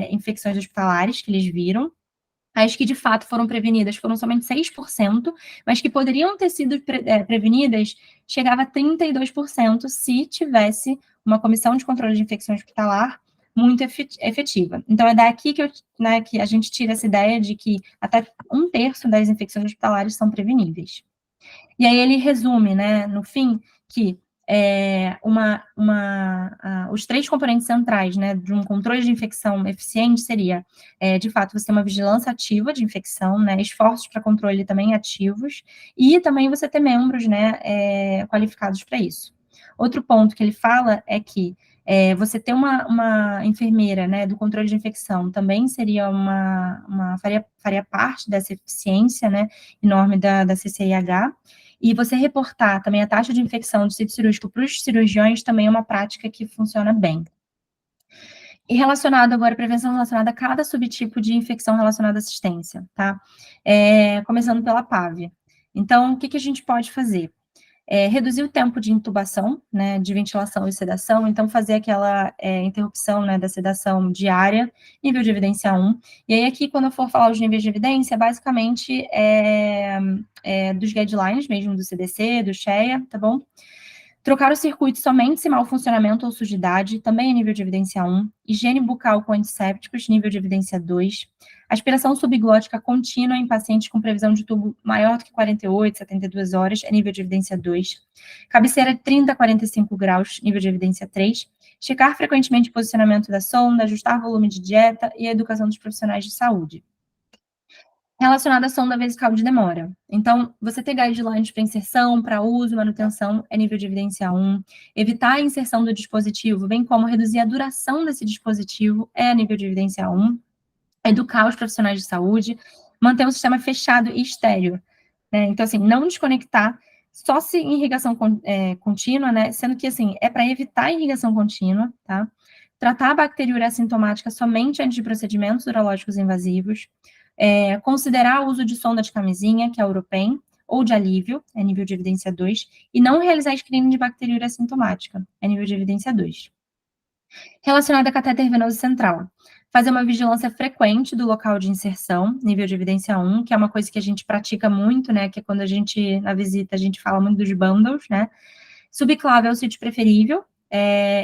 infecções hospitalares que eles viram. As que de fato foram prevenidas foram somente 6%, mas que poderiam ter sido prevenidas chegava a 32% se tivesse uma comissão de controle de infecção hospitalar muito efetiva. Então, é daqui que a gente tira essa ideia de que até 1/3 das infecções hospitalares são preveníveis. E aí ele resume, né, no fim, que os 3 componentes centrais, né, de um controle de infecção eficiente seria, de fato, você ter uma vigilância ativa de infecção, né, esforços para controle também ativos, e também você ter membros, né, qualificados para isso. Outro ponto que ele fala é que você ter uma enfermeira, né, do controle de infecção também seria faria parte dessa eficiência, né, enorme da CCIH, e você reportar também a taxa de infecção do sítio cirúrgico para os cirurgiões também é uma prática que funciona bem. E relacionado agora, prevenção relacionada a cada subtipo de infecção relacionada à assistência, tá? Começando pela PAV. Então, o que a gente pode fazer? Reduzir o tempo de intubação, né, de ventilação e sedação, então fazer aquela interrupção, né, da sedação diária, nível de evidência 1. E aí aqui, quando eu for falar os níveis de evidência, basicamente dos guidelines mesmo, do CDC, do CHEA, tá bom? Trocar o circuito somente se mau funcionamento ou sujidade, também é nível de evidência 1. Higiene bucal com antissépticos, nível de evidência 2. Aspiração subglótica contínua em pacientes com previsão de tubo maior do que 48, 72 horas, é nível de evidência 2. Cabeceira 30 a 45 graus, nível de evidência 3. Checar frequentemente o posicionamento da sonda, ajustar volume de dieta e a educação dos profissionais de saúde. Relacionada à sonda vesical de demora. Então, você ter guidelines para inserção, para uso, manutenção, é nível de evidência 1. Evitar a inserção do dispositivo, bem como reduzir a duração desse dispositivo, é nível de evidência 1. Educar os profissionais de saúde, manter o sistema fechado e estéreo. Né? Então, assim, não desconectar, só se irrigação contínua, né? Sendo que, assim, é para evitar a irrigação contínua, tá? Tratar a bacteriúria assintomática somente antes de procedimentos urológicos invasivos. Considerar o uso de sonda de camisinha, que é a Europen, ou de alívio, é nível de evidência 2, e não realizar screening de bacteriúria assintomática, é nível de evidência 2. Relacionada a catéter venoso central, fazer uma vigilância frequente do local de inserção, nível de evidência 1, que é uma coisa que a gente pratica muito, né, que é quando a gente, na visita, a gente fala muito dos bundles, né. Subclave é o sítio preferível,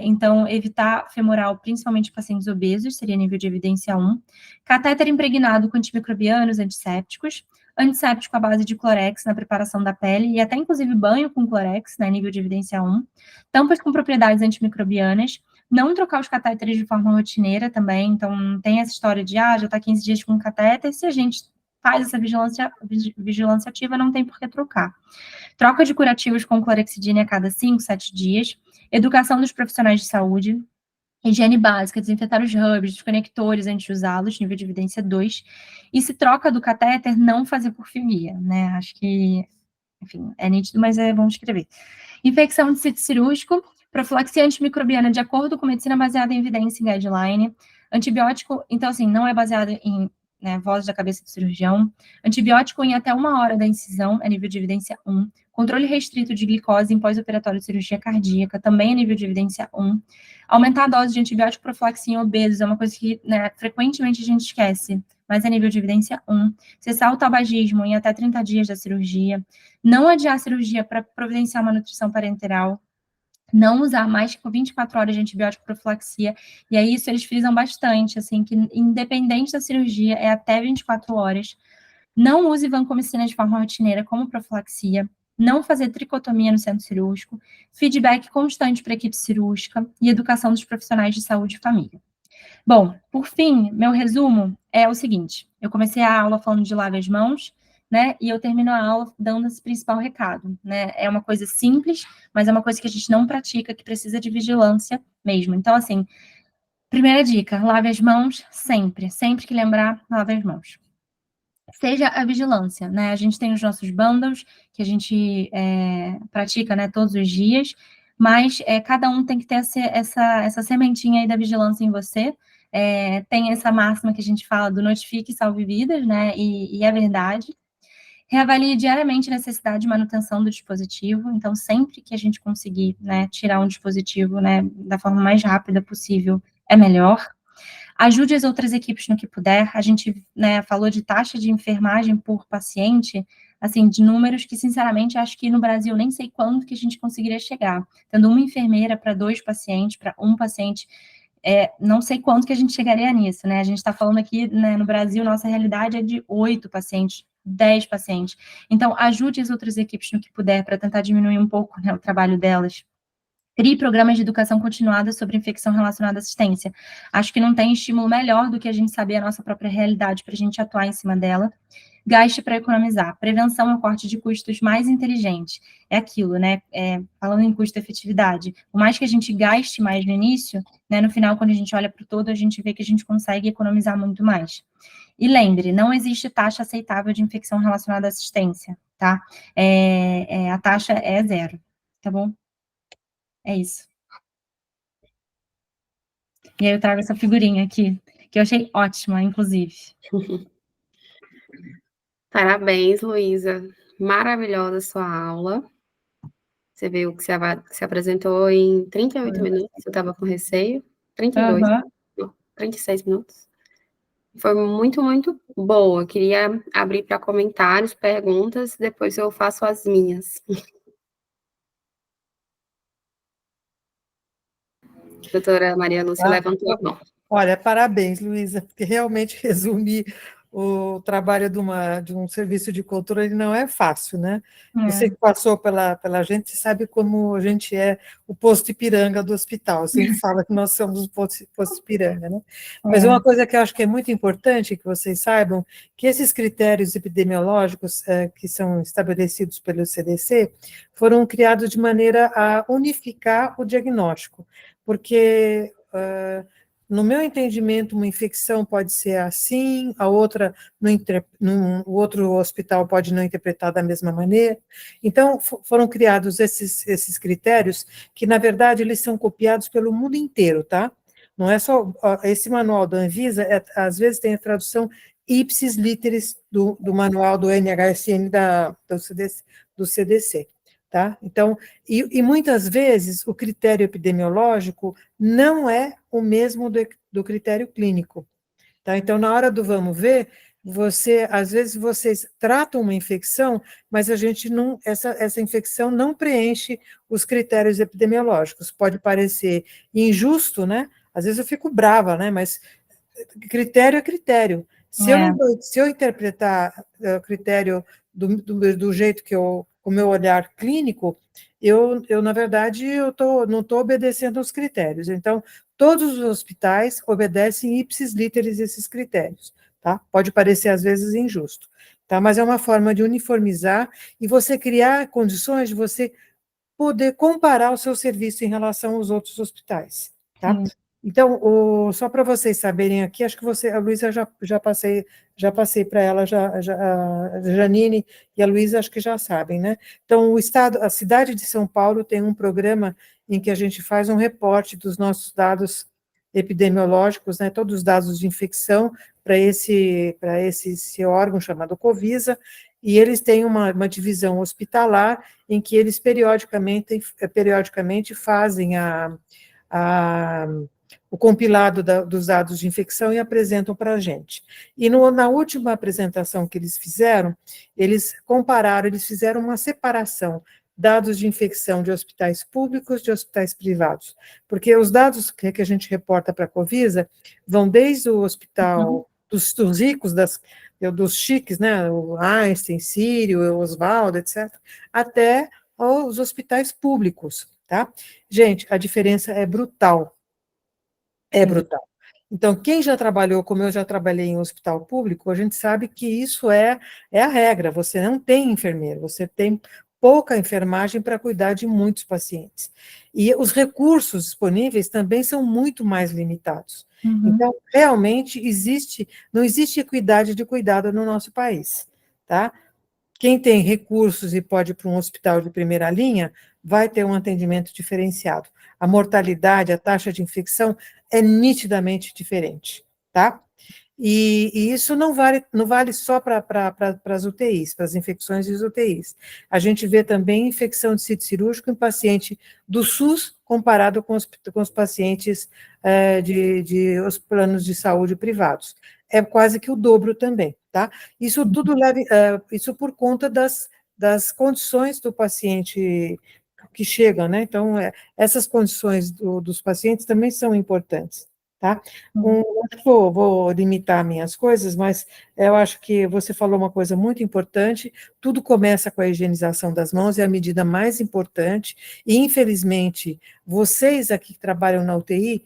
então, evitar femoral, principalmente pacientes obesos, seria nível de evidência 1. Catéter impregnado com antimicrobianos, antissépticos. Antisséptico à base de clorex na preparação da pele, e até, inclusive, banho com clorex, né, nível de evidência 1. Tampas com propriedades antimicrobianas. Não trocar os catéteres de forma rotineira também, então, não tem essa história de, já está 15 dias com catéter, se a gente faz essa vigilância ativa, não tem por que trocar. Troca de curativos com clorexidina a cada 5, 7 dias. Educação dos profissionais de saúde. Higiene básica, desinfetar os hubs, os conectores antes de usá-los, nível de evidência 2. E se troca do catéter, não fazer por fio guia, né? Acho que, enfim, é nítido, mas é bom escrever. Infecção de sítio cirúrgico, profilaxia antimicrobiana de acordo com medicina baseada em evidência e guideline. Antibiótico, então, assim, não é baseado em, né, voz da cabeça do cirurgião. Antibiótico em até 1 hora da incisão, é nível de evidência 1. Controle restrito de glicose em pós-operatório de cirurgia cardíaca, também é nível de evidência 1. Aumentar a dose de antibiótico profilaxia em obesos é uma coisa que, né, frequentemente a gente esquece, mas é nível de evidência 1. Cessar o tabagismo em até 30 dias da cirurgia. Não adiar a cirurgia para providenciar uma nutrição parenteral. Não usar mais que 24 horas de antibiótico profilaxia. E aí isso eles frisam bastante, assim, que independente da cirurgia, é até 24 horas. Não use vancomicina de forma rotineira como profilaxia. Não fazer tricotomia no centro cirúrgico. Feedback constante para a equipe cirúrgica e educação dos profissionais de saúde e família. Bom, por fim, meu resumo é o seguinte: eu comecei a aula falando de lave as mãos, né? E eu termino a aula dando esse principal recado, né? É uma coisa simples, mas é uma coisa que a gente não pratica, que precisa de vigilância mesmo. Então, assim, primeira dica: lave as mãos sempre, sempre que lembrar, lave as mãos. Seja a vigilância, né? A gente tem os nossos bundles, que a gente pratica, né, todos os dias, mas cada um tem que ter essa sementinha aí da vigilância em você. Tem essa máxima que a gente fala do notifique e salve vidas, né? E é verdade. Reavalie diariamente a necessidade de manutenção do dispositivo. Então, sempre que a gente conseguir, né, tirar um dispositivo, né, da forma mais rápida possível, é melhor. Ajude as outras equipes no que puder. A gente, né, falou de taxa de enfermagem por paciente, assim, de números que, sinceramente, acho que no Brasil nem sei quando que a gente conseguiria chegar. Tendo uma enfermeira para 2 pacientes, para um paciente, não sei quanto que a gente chegaria nisso, né? A gente está falando aqui, né, no Brasil, nossa realidade é de 8 pacientes, 10 pacientes. Então, ajude as outras equipes no que puder para tentar diminuir um pouco, né, o trabalho delas. Crie programas de educação continuada sobre infecção relacionada à assistência. Acho que não tem estímulo melhor do que a gente saber a nossa própria realidade para a gente atuar em cima dela. Gaste para economizar. Prevenção é o corte de custos mais inteligente. É aquilo, né? Falando em custo-efetividade. Por mais que a gente gaste mais no início, né, no final, quando a gente olha para o todo, a gente vê que a gente consegue economizar muito mais. E lembre, não existe taxa aceitável de infecção relacionada à assistência, tá? A taxa é 0, tá bom? É isso. E aí eu trago essa figurinha aqui, que eu achei ótima, inclusive. Parabéns, Luísa. Maravilhosa a sua aula. Você viu que se apresentou em 38 minutos, eu estava com receio. 32, Aham. não, 36 minutos. Foi muito, muito boa. Queria abrir para comentários, perguntas, depois eu faço as minhas. Doutora Maria Lúcia levantou a mão. Olha, parabéns, Luísa, porque realmente resumir o trabalho de um serviço de controle não é fácil, né? Você que passou pela gente sabe como a gente é o posto Ipiranga do hospital. Eu sempre falo que nós somos o posto Ipiranga, né? Mas uma coisa que eu acho que é muito importante que vocês saibam, que esses critérios epidemiológicos que são estabelecidos pelo CDC foram criados de maneira a unificar o diagnóstico, porque no meu entendimento, uma infecção pode ser assim, a outra, o outro hospital pode não interpretar da mesma maneira. Então, foram criados esses critérios, que, na verdade, eles são copiados pelo mundo inteiro, tá? Não é só, esse manual da Anvisa, às vezes tem a tradução ipsis literis do manual do NHSN do CDC. Tá? Então, e muitas vezes o critério epidemiológico não é o mesmo do critério clínico. Tá? Então, na hora do vamos ver, às vezes vocês tratam uma infecção, mas a gente não, essa infecção não preenche os critérios epidemiológicos. Pode parecer injusto, né? Às vezes eu fico brava, né? Mas critério é critério. Se eu interpretar o critério do jeito que com o meu olhar clínico, na verdade, não estou obedecendo aos critérios. Então, todos os hospitais obedecem ipsis literis esses critérios, tá? Pode parecer, às vezes, injusto, tá? Mas é uma forma de uniformizar e você criar condições de você poder comparar o seu serviço em relação aos outros hospitais, tá? Então, só para vocês saberem aqui, acho que a Luísa já passei para ela, a Janine e a Luísa acho que já sabem, né? Então, a cidade de São Paulo tem um programa em que a gente faz um reporte dos nossos dados epidemiológicos, né? Todos os dados de infecção para esse órgão chamado Covisa, e eles têm uma divisão hospitalar em que eles periodicamente fazem o compilado dos dados de infecção e apresentam para a gente. E na última apresentação que eles fizeram, eles fizeram uma separação, dados de infecção de hospitais públicos, de hospitais privados, porque os dados que a gente reporta para a Covisa vão desde o hospital dos ricos, dos chiques, né, o Einstein, Sírio, Oswaldo, etc., até os hospitais públicos, tá? Gente, a diferença é brutal. É brutal. Então, quem já trabalhou, como eu já trabalhei em hospital público, a gente sabe que isso é a regra. Você não tem enfermeiro, você tem pouca enfermagem para cuidar de muitos pacientes. E os recursos disponíveis também são muito mais limitados. Então, realmente, não existe equidade de cuidado no nosso país, tá? Quem tem recursos e pode ir para um hospital de primeira linha, vai ter um atendimento diferenciado. A mortalidade, a taxa de infecção é nitidamente diferente, tá? E isso não vale só para as UTIs, para as infecções das UTIs. A gente vê também infecção de sítio cirúrgico em paciente do SUS comparado com os pacientes de os planos de saúde privados. É quase que o dobro também, tá? Isso tudo isso por conta das condições do paciente que chegam, né? Então, essas condições dos pacientes também são importantes, tá? Vou limitar minhas coisas, mas eu acho que você falou uma coisa muito importante, tudo começa com a higienização das mãos, é a medida mais importante, e infelizmente, vocês aqui que trabalham na UTI,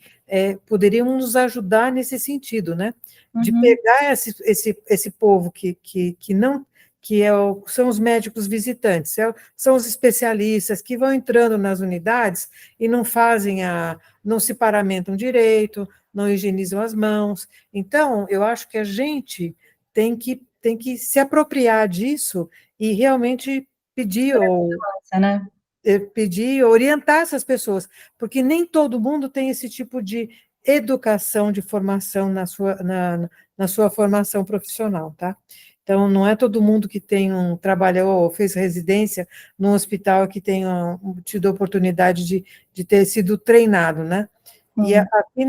poderiam nos ajudar nesse sentido, né? De pegar esse povo que não são os médicos visitantes, são os especialistas que vão entrando nas unidades e não se paramentam direito, não higienizam as mãos. Então, eu acho que a gente tem que se apropriar disso e realmente pedir orientar essas pessoas, porque nem todo mundo tem esse tipo de educação, de formação na sua formação profissional, tá? Então, não é todo mundo que trabalhou ou fez residência num hospital que tenha tido a oportunidade de ter sido treinado, né? E aqui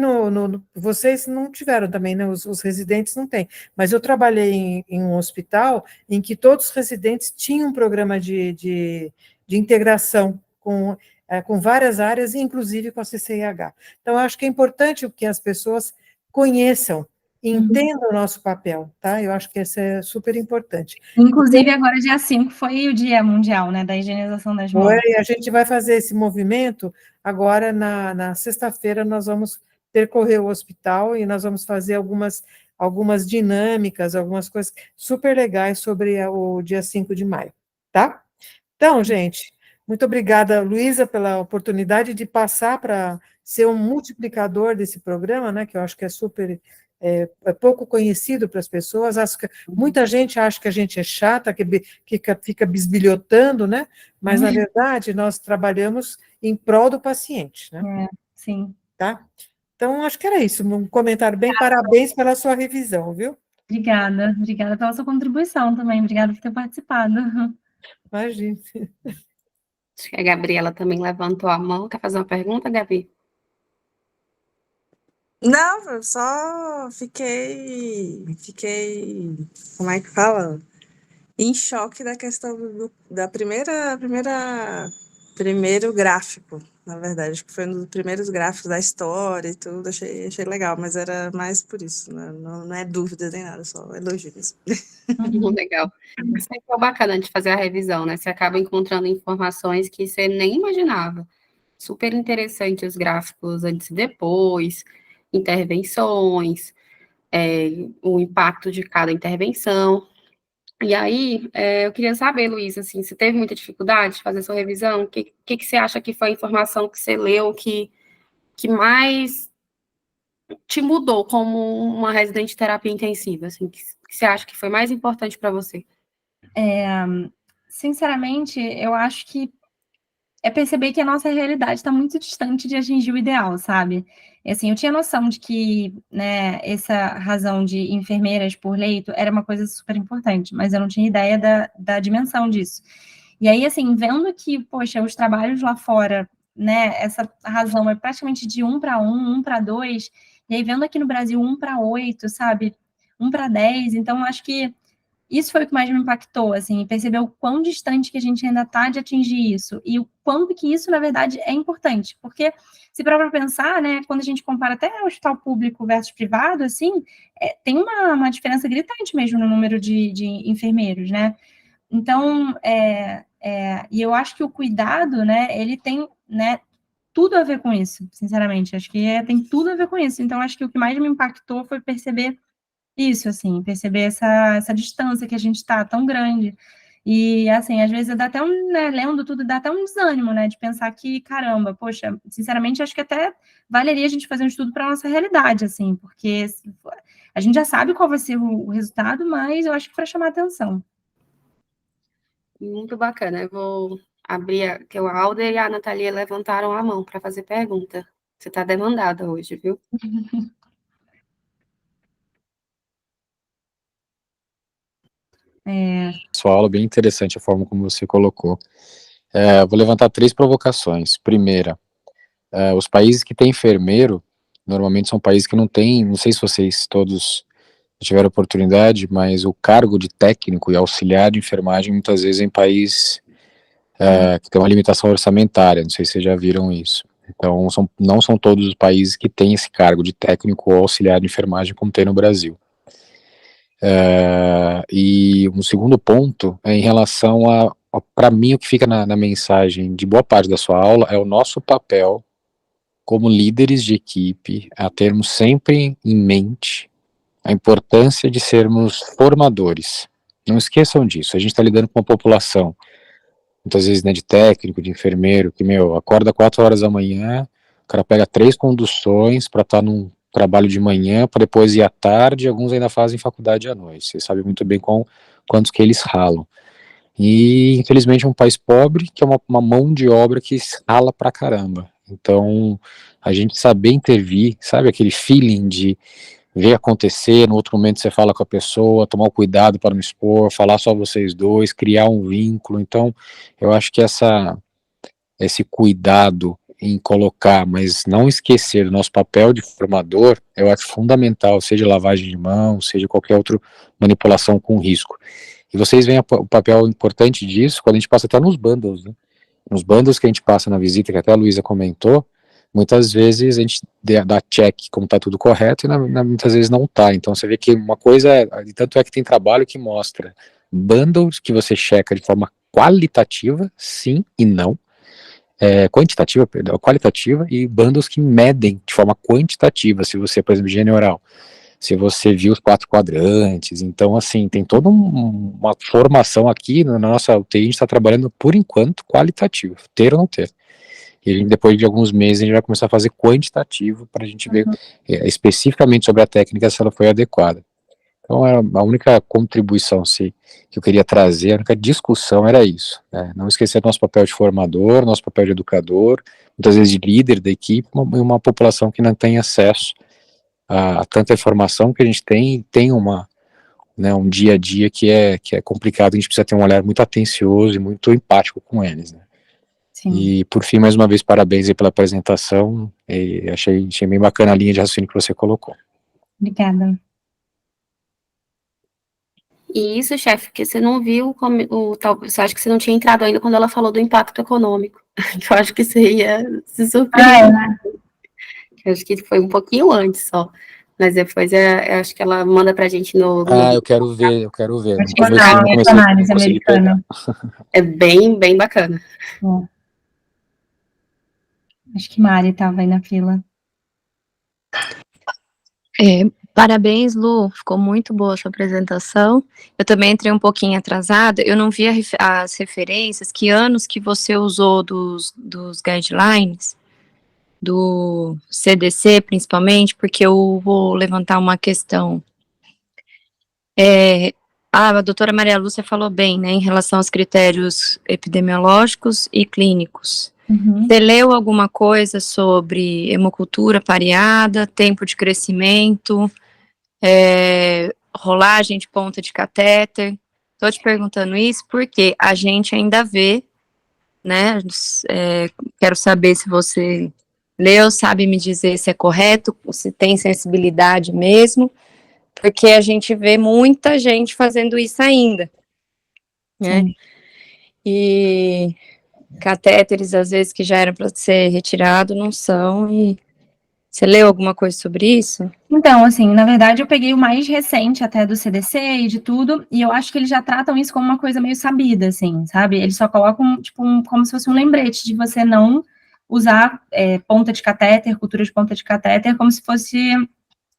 vocês não tiveram também, né? Os residentes não têm. Mas eu trabalhei em um hospital em que todos os residentes tinham um programa de integração com várias áreas, inclusive com a CCIH. Então, eu acho que é importante que as pessoas conheçam, entendam o nosso papel, tá? Eu acho que isso é super importante. Inclusive, agora, dia 5, foi o Dia Mundial, né, da higienização das mãos. A gente vai fazer esse movimento, agora, na sexta-feira, nós vamos percorrer o hospital e nós vamos fazer algumas dinâmicas, algumas coisas super legais sobre o dia 5 de maio, tá? Então, gente, muito obrigada, Luísa, pela oportunidade de passar para ser um multiplicador desse programa, né, que eu acho que é super pouco conhecido para as pessoas. Muita gente acha que a gente é chata, que fica bisbilhotando, né? Mas, na verdade, nós trabalhamos em prol do paciente, né? Sim. Tá? Então, acho que era isso. Um comentário bem, parabéns pela sua revisão, viu? Obrigada pela sua contribuição também, obrigada por ter participado. Imagina. Acho que a Gabriela também levantou a mão. Quer fazer uma pergunta, Gabi? Não, eu só fiquei, como é que fala? Em choque da questão da primeiro gráfico, na verdade, acho que foi um dos primeiros gráficos da história e tudo, achei legal, mas era mais por isso, né? Não é dúvida nem nada, só elogio mesmo. Legal. Sempre é bacana de fazer a revisão, né? Você acaba encontrando informações que você nem imaginava. Super interessante os gráficos antes e depois, intervenções, o impacto de cada intervenção. E aí, eu queria saber, Luísa, assim, você teve muita dificuldade de fazer sua revisão? O que você acha que foi a informação que você leu que mais te mudou como uma residente de terapia intensiva? Assim, que você acha que foi mais importante para você? Sinceramente, eu acho que é perceber que a nossa realidade está muito distante de atingir o ideal, sabe? Assim, eu tinha noção de que, né, essa razão de enfermeiras por leito era uma coisa super importante, mas eu não tinha ideia da dimensão disso. E aí, assim, vendo que, poxa, os trabalhos lá fora, né, essa razão é praticamente de 1 para 1, 1 para 2, e aí vendo aqui no Brasil 1 para 8, sabe? 1 para 10, então eu acho que isso foi o que mais me impactou, assim, perceber o quão distante que a gente ainda está de atingir isso, e o quanto que isso, na verdade, é importante, porque se parar para pensar, né, quando a gente compara até o hospital público versus privado, assim, tem uma diferença gritante mesmo no número de enfermeiros, né, então, e eu acho que o cuidado, né, ele tem, né, tudo a ver com isso, sinceramente, acho que tem tudo a ver com isso, então acho que o que mais me impactou foi perceber isso, assim, perceber essa distância que a gente está tão grande. E, assim, às vezes dá até né, lendo tudo, dá até um desânimo, né, de pensar que, caramba, poxa, sinceramente, acho que até valeria a gente fazer um estudo para a nossa realidade, assim, porque a gente já sabe qual vai ser o resultado, mas eu acho que para chamar atenção. Muito bacana. Eu vou abrir, que o Alder e a Natalia levantaram a mão para fazer pergunta. Você está demandada hoje, viu? Sua aula é bem interessante, a forma como você colocou. Vou levantar 3 provocações. Primeira, os países que têm enfermeiro, normalmente são países que não têm, não sei se vocês todos tiveram oportunidade, mas o cargo de técnico e auxiliar de enfermagem, muitas vezes em país que tem uma limitação orçamentária, não sei se vocês já viram isso. Então, não são todos os países que têm esse cargo de técnico ou auxiliar de enfermagem como tem no Brasil. E um segundo ponto é em relação para mim, o que fica na mensagem de boa parte da sua aula é o nosso papel como líderes de equipe, a termos sempre em mente a importância de sermos formadores. Não esqueçam disso, a gente está lidando com uma população, muitas vezes, né, de técnico, de enfermeiro, que, acorda 4 horas da manhã, o cara pega 3 conduções para estar num trabalho de manhã, para depois ir à tarde, alguns ainda fazem faculdade à noite, você sabe muito bem quantos que eles ralam. E, infelizmente, é um país pobre, que é uma mão de obra que rala pra caramba. Então, a gente saber intervir, sabe aquele feeling de ver acontecer, no outro momento você fala com a pessoa, tomar o cuidado para não expor, falar só vocês dois, criar um vínculo. Então, eu acho que esse cuidado em colocar, mas não esquecer do nosso papel de formador, eu acho fundamental, seja lavagem de mão, seja qualquer outra manipulação com risco. E vocês veem o papel importante disso quando a gente passa até nos bundles, né? Nos bundles que a gente passa na visita, que até a Luísa comentou, muitas vezes a gente dá check como está tudo correto e muitas vezes não está. Então você vê que uma coisa, tanto é que tem trabalho que mostra bundles que você checa de forma qualitativa, sim e não, quantitativa, perdão, qualitativa, e bundles que medem de forma quantitativa, se você, por exemplo, higiene oral, se você viu os 4 quadrantes. Então, assim, tem toda uma formação aqui na nossa UTI, a gente está trabalhando, por enquanto, qualitativo, ter ou não ter. E a gente, depois de alguns meses, a gente vai começar a fazer quantitativo para a gente ver especificamente sobre a técnica se ela foi adequada. Então, a única contribuição que eu queria trazer, a única discussão era isso, né? Não esquecer do nosso papel de formador, nosso papel de educador, muitas vezes de líder da equipe, uma população que não tem acesso a tanta informação que a gente tem um dia a dia que é complicado, a gente precisa ter um olhar muito atencioso e muito empático com eles, né? Sim. E, por fim, mais uma vez, parabéns aí pela apresentação, e achei bem bacana a linha de raciocínio que você colocou. Obrigada. E isso, chefe, porque você não viu, você acha que você não tinha entrado ainda quando ela falou do impacto econômico, que eu acho que você ia se surpreender. Eu acho que foi um pouquinho antes só, mas depois eu acho que ela manda pra gente no... Eu quero ver. Acho que é a análise americana. É bem, bem bacana. Acho que Mari estava aí na fila. Parabéns, Lu, ficou muito boa a sua apresentação. Eu também entrei um pouquinho atrasada, eu não vi as referências, que anos que você usou dos guidelines. do CDC, principalmente, porque eu vou levantar uma questão. A doutora Maria Lúcia falou bem, né, em relação aos critérios epidemiológicos e clínicos. Você leu alguma coisa sobre hemocultura pareada, tempo de crescimento, rolagem de ponta de catéter? Estou te perguntando isso porque a gente ainda vê, né, quero saber se você leu, sabe me dizer se é correto, se tem sensibilidade mesmo, porque a gente vê muita gente fazendo isso ainda, né? Sim. E catéteres, às vezes, que já eram para ser retirado, não são. E você leu alguma coisa sobre isso? Então, assim, na verdade, eu peguei o mais recente até do CDC e de tudo, e eu acho que eles já tratam isso como uma coisa meio sabida, assim, sabe? Eles só colocam, tipo, como se fosse um lembrete de você não usar ponta de catéter, cultura de ponta de catéter, como se fosse,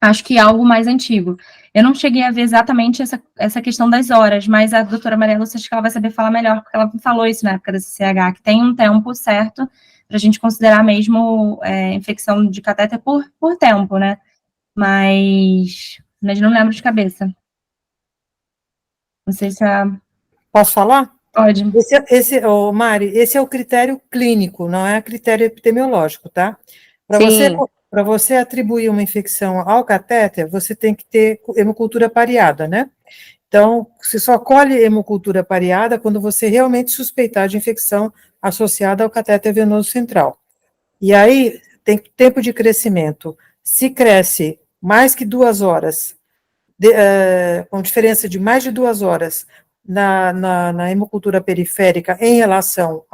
acho que algo mais antigo. Eu não cheguei a ver exatamente essa questão das horas, mas a doutora Maria Lúcia, acho que ela vai saber falar melhor, porque ela falou isso na época da CCH, que tem um tempo certo para a gente considerar mesmo infecção de catéter por tempo, né? Mas não lembro de cabeça. Não sei se Posso falar? pode. Mari, esse é o critério clínico, não é o critério epidemiológico, tá? Para você atribuir uma infecção ao catéter, você tem que ter hemocultura pareada, né? Então, você só colhe hemocultura pareada quando você realmente suspeitar de infecção associada ao catéter venoso central. E aí, tem tempo de crescimento. Se cresce mais que 2 horas, com diferença de mais de 2 horas na hemocultura periférica em relação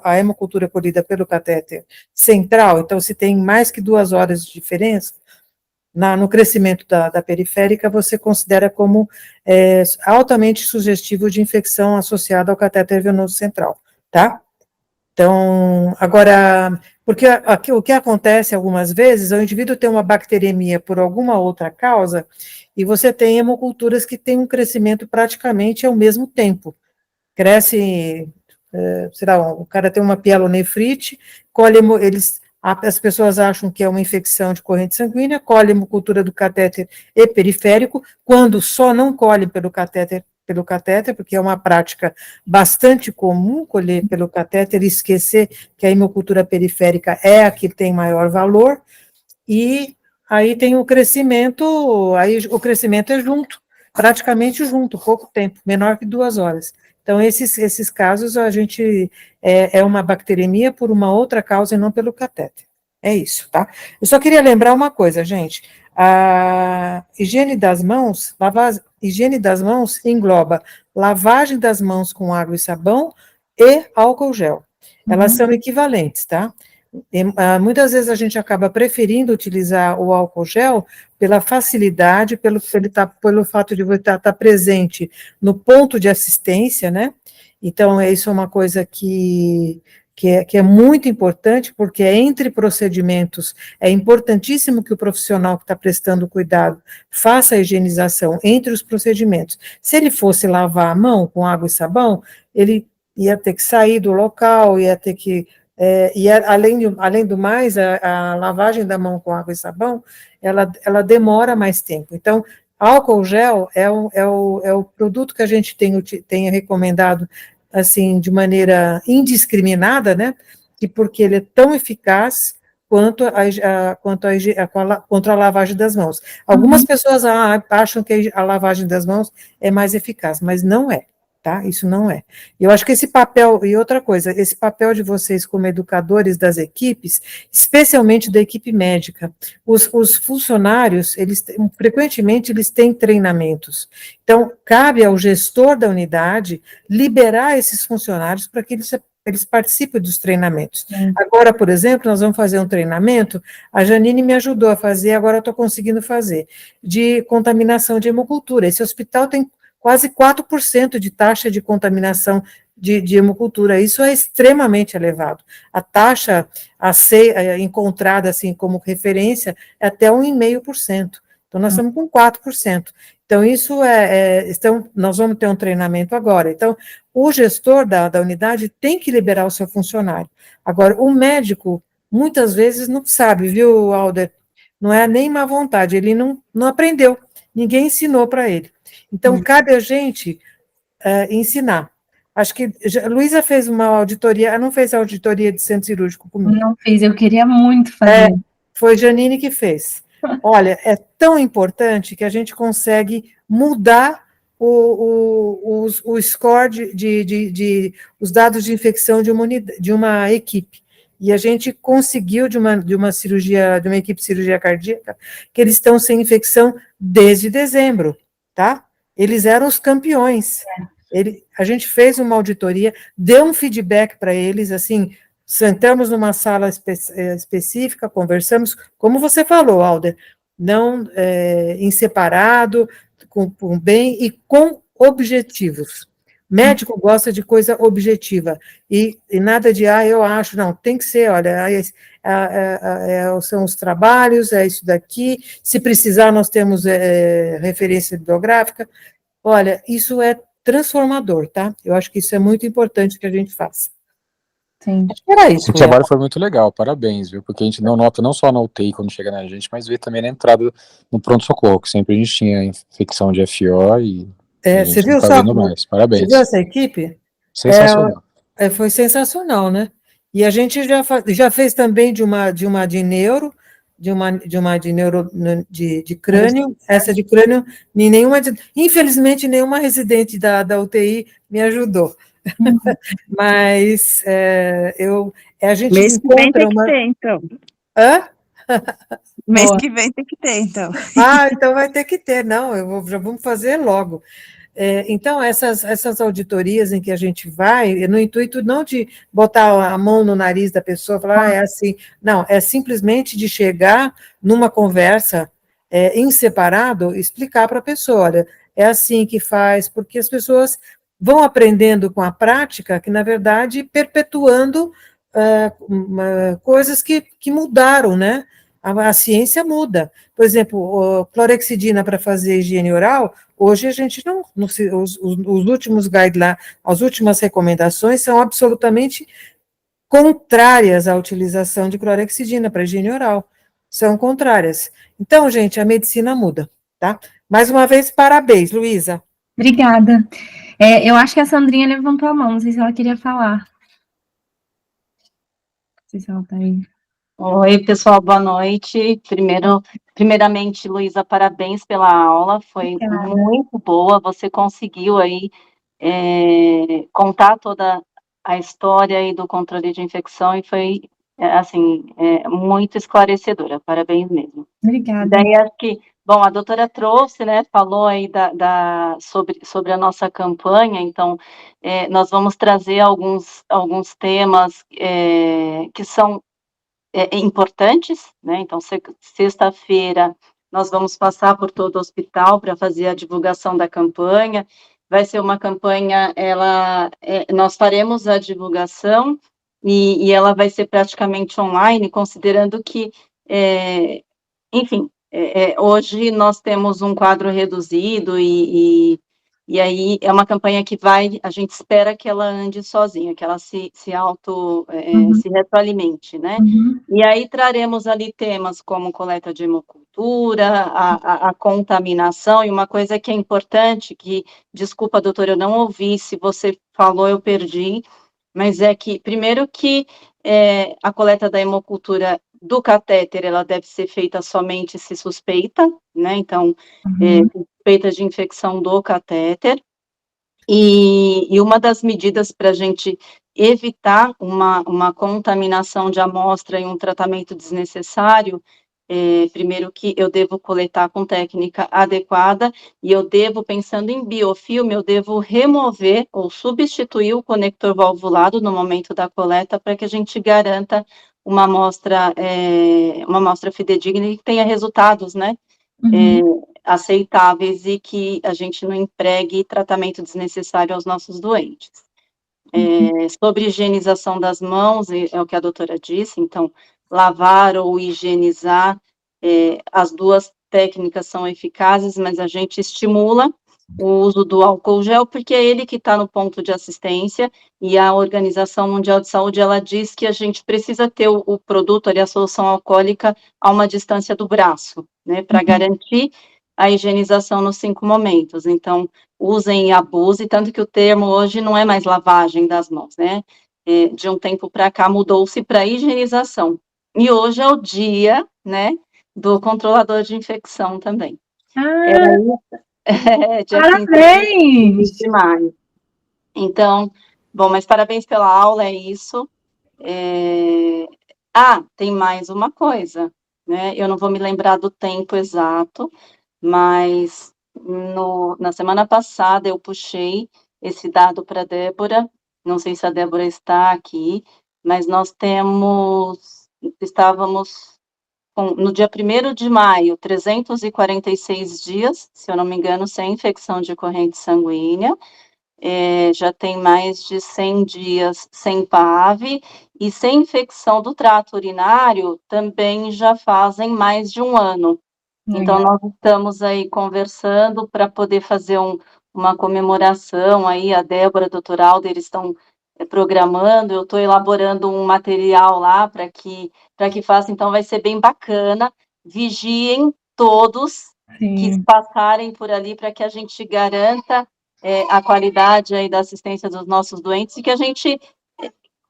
à hemocultura colhida pelo catéter central, então se tem mais que 2 horas de diferença no crescimento da periférica, você considera como altamente sugestivo de infecção associada ao catéter venoso central, tá? Então, agora, porque o que acontece algumas vezes, o indivíduo tem uma bacteremia por alguma outra causa, e você tem hemoculturas que têm um crescimento praticamente ao mesmo tempo. Cresce, sei lá, o cara tem uma pielonefrite, as pessoas acham que é uma infecção de corrente sanguínea, colhe hemocultura do catéter e periférico, quando só não colhe pelo catéter, porque é uma prática bastante comum colher pelo catéter e esquecer que a hemocultura periférica é a que tem maior valor, e aí tem o crescimento, aí o crescimento é junto, praticamente junto, pouco tempo, menor que 2 horas. Então, esses casos, a gente é uma bacteremia por uma outra causa e não pelo catéter. É isso, tá? Eu só queria lembrar uma coisa, gente. A higiene das mãos engloba lavagem das mãos com água e sabão e álcool gel. Elas são equivalentes, tá? Muitas vezes a gente acaba preferindo utilizar o álcool gel pela facilidade, pelo fato de você estar presente no ponto de assistência, né? Então, isso é uma coisa que é muito importante, porque entre procedimentos é importantíssimo que o profissional que está prestando cuidado faça a higienização entre os procedimentos. Se ele fosse lavar a mão com água e sabão, ele ia ter que sair do local, ia ter que além do mais, a lavagem da mão com água e sabão, ela demora mais tempo. Então, álcool gel é o produto que a gente tem recomendado, assim, de maneira indiscriminada, né, porque ele é tão eficaz quanto contra a lavagem das mãos. Algumas pessoas acham que a lavagem das mãos é mais eficaz, mas não é. Tá? Isso não é. Eu acho que esse papel, e outra coisa, esse papel de vocês como educadores das equipes, especialmente da equipe médica, os funcionários, frequentemente, eles têm treinamentos. Então, cabe ao gestor da unidade liberar esses funcionários para que eles participem dos treinamentos. Agora, por exemplo, nós vamos fazer um treinamento, a Janine me ajudou a fazer, agora eu estou conseguindo fazer, de contaminação de hemocultura. Esse hospital tem quase 4% de taxa de contaminação de hemocultura. Isso é extremamente elevado. A taxa a ser encontrada assim como referência é até 1,5%. Então, nós estamos com 4%. Então, isso nós vamos ter um treinamento agora. Então, o gestor da unidade tem que liberar o seu funcionário. Agora, o médico muitas vezes não sabe, viu, Alder? Não é nem má vontade, ele não aprendeu, ninguém ensinou para ele. Então, cabe a gente ensinar. Acho que Luísa fez uma auditoria, ela não fez a auditoria de centro cirúrgico comigo. Não fiz, eu queria muito fazer. Foi Janine que fez. Olha, é tão importante que a gente consegue mudar o score os dados de infecção de uma equipe. E a gente conseguiu de uma cirurgia, de uma equipe de cirurgia cardíaca, que eles estão sem infecção desde dezembro, tá? Eles eram os campeões. A gente fez uma auditoria, deu um feedback para eles, assim, sentamos numa sala específica, conversamos, como você falou, Alder, não em separado, com bem e com objetivos. Médico gosta de coisa objetiva, e nada de, eu acho, não, tem que ser, olha, são os trabalhos, é isso daqui, se precisar nós temos referência bibliográfica. Olha, isso é transformador, tá? Eu acho que isso é muito importante que a gente faça. Sim. Acho que era isso. O trabalho foi muito legal, parabéns, viu? Porque a gente não nota não só na UTI quando chega na gente, mas vê também na entrada no pronto-socorro, que sempre a gente tinha infecção de FO e você viu tá só? vendo mais. Parabéns. Você viu essa equipe? Sensacional. Foi sensacional, né? E a gente já fez também de neuro, de crânio, essa de crânio, infelizmente nenhuma residente da UTI me ajudou. Mas a gente Mês que vem encontra tem que ter, então. Hã? Mês que vem tem que ter, então. Então vai ter que ter, não, já vamos fazer logo. Então, essas auditorias em que a gente vai, no intuito não de botar a mão no nariz da pessoa e falar, é assim, não, é simplesmente de chegar numa conversa em separado, explicar para a pessoa, olha, é assim que faz, porque as pessoas vão aprendendo com a prática, que, na verdade, perpetuando coisas que mudaram, né? A ciência muda. Por exemplo, clorexidina para fazer higiene oral, hoje a gente os últimos guidelines, as últimas recomendações são absolutamente contrárias à utilização de clorexidina para higiene oral. São contrárias. Então, gente, a medicina muda, tá? Mais uma vez, parabéns, Luísa. Obrigada. Eu acho que a Sandrinha levantou a mão, não sei se ela queria falar. Não sei se ela está aí. Oi, pessoal, boa noite. Primeiramente, Luísa, parabéns pela aula, foi muito boa. Você conseguiu aí contar toda a história aí do controle de infecção e foi, assim, muito esclarecedora. Parabéns mesmo. Obrigada. Daí, acho que, bom, a doutora trouxe, né, falou aí sobre a nossa campanha, então, nós vamos trazer alguns temas que são importantes, né? Então, sexta-feira nós vamos passar por todo o hospital para fazer a divulgação da campanha. Vai ser uma campanha, nós faremos a divulgação e ela vai ser praticamente online, considerando que, enfim, hoje nós temos um quadro reduzido e aí é uma campanha que a gente espera que ela ande sozinha, que ela se retroalimente, né? E aí traremos ali temas como coleta de hemocultura, a contaminação, e uma coisa que é importante, desculpa, doutora, eu não ouvi, se você falou, eu perdi, mas é que, primeiro que a coleta da hemocultura do catéter, ela deve ser feita somente se suspeita, né? Então, suspeita de infecção do catéter. E uma das medidas para a gente evitar uma contaminação de amostra e um tratamento desnecessário, primeiro que eu devo coletar com técnica adequada, e eu devo, pensando em biofilme, eu devo remover ou substituir o conector valvulado no momento da coleta para que a gente garanta uma amostra fidedigna e que tenha resultados, né, aceitáveis e que a gente não empregue tratamento desnecessário aos nossos doentes. Sobre higienização das mãos, é o que a doutora disse, então, lavar ou higienizar, as duas técnicas são eficazes, mas a gente estimula o uso do álcool gel, porque é ele que está no ponto de assistência, e a Organização Mundial de Saúde, ela diz que a gente precisa ter o produto ali, a solução alcoólica, a uma distância do braço, né, para garantir a higienização nos 5 momentos. Então, usem e abusem, tanto que o termo hoje não é mais lavagem das mãos, né, de um tempo para cá mudou-se para higienização. E hoje é o dia, né, do controlador de infecção também. Era Ah, isso. Dia 15 parabéns! de maio. Então, bom, mas parabéns pela aula, é isso. Tem mais uma coisa, né? Eu não vou me lembrar do tempo exato, mas na semana passada eu puxei esse dado para a Débora, não sei se a Débora está aqui, mas nós estávamos no dia 1º de maio, 346 dias, se eu não me engano, sem infecção de corrente sanguínea, já tem mais de 100 dias sem PAV, e sem infecção do trato urinário também já fazem mais de um ano. Então, nós estamos aí conversando para poder fazer uma comemoração aí, a Débora, a doutora Alder, estão programando, eu estou elaborando um material lá para que faça, então vai ser bem bacana. Vigiem todos que passarem por ali para que a gente garanta a qualidade aí da assistência dos nossos doentes e que a gente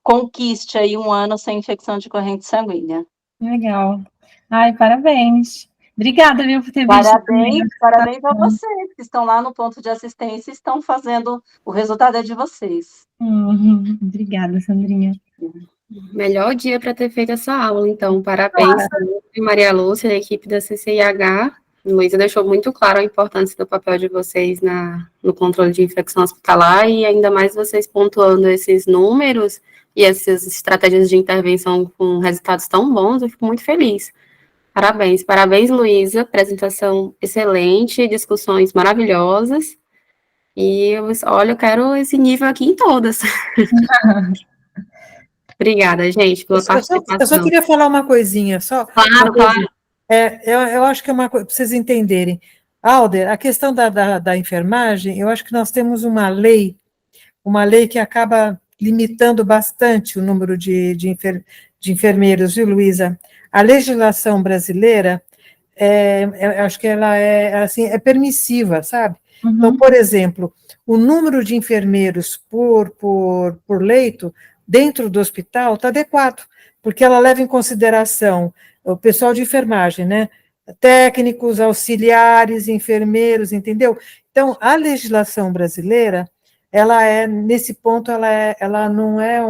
conquiste aí um ano sem infecção de corrente sanguínea. Legal. Ai, parabéns. Obrigada, viu, por ter visto também. Parabéns a vocês que estão lá no ponto de assistência e estão fazendo, o resultado é de vocês. Obrigada, Sandrinha. Melhor dia para ter feito essa aula, então, parabéns, Maria Lúcia, a equipe da CCIH. Luísa deixou muito claro a importância do papel de vocês no controle de infecção hospitalar, e ainda mais vocês pontuando esses números e essas estratégias de intervenção com resultados tão bons, eu fico muito feliz. Parabéns, parabéns, Luísa, apresentação excelente, discussões maravilhosas, e eu quero esse nível aqui em todas. Obrigada, gente, pela participação. Eu só queria falar uma coisinha, só. Claro, claro. Eu acho que é uma coisa, para vocês entenderem. Alder, a questão da enfermagem, eu acho que nós temos uma lei que acaba limitando bastante o número de enfermeiros, viu, Luísa? A legislação brasileira, eu acho que ela é permissiva, sabe? Então, por exemplo, o número de enfermeiros por leito dentro do hospital está adequado, porque ela leva em consideração o pessoal de enfermagem, né? Técnicos, auxiliares, enfermeiros, entendeu? Então, a legislação brasileira, nesse ponto, ela não é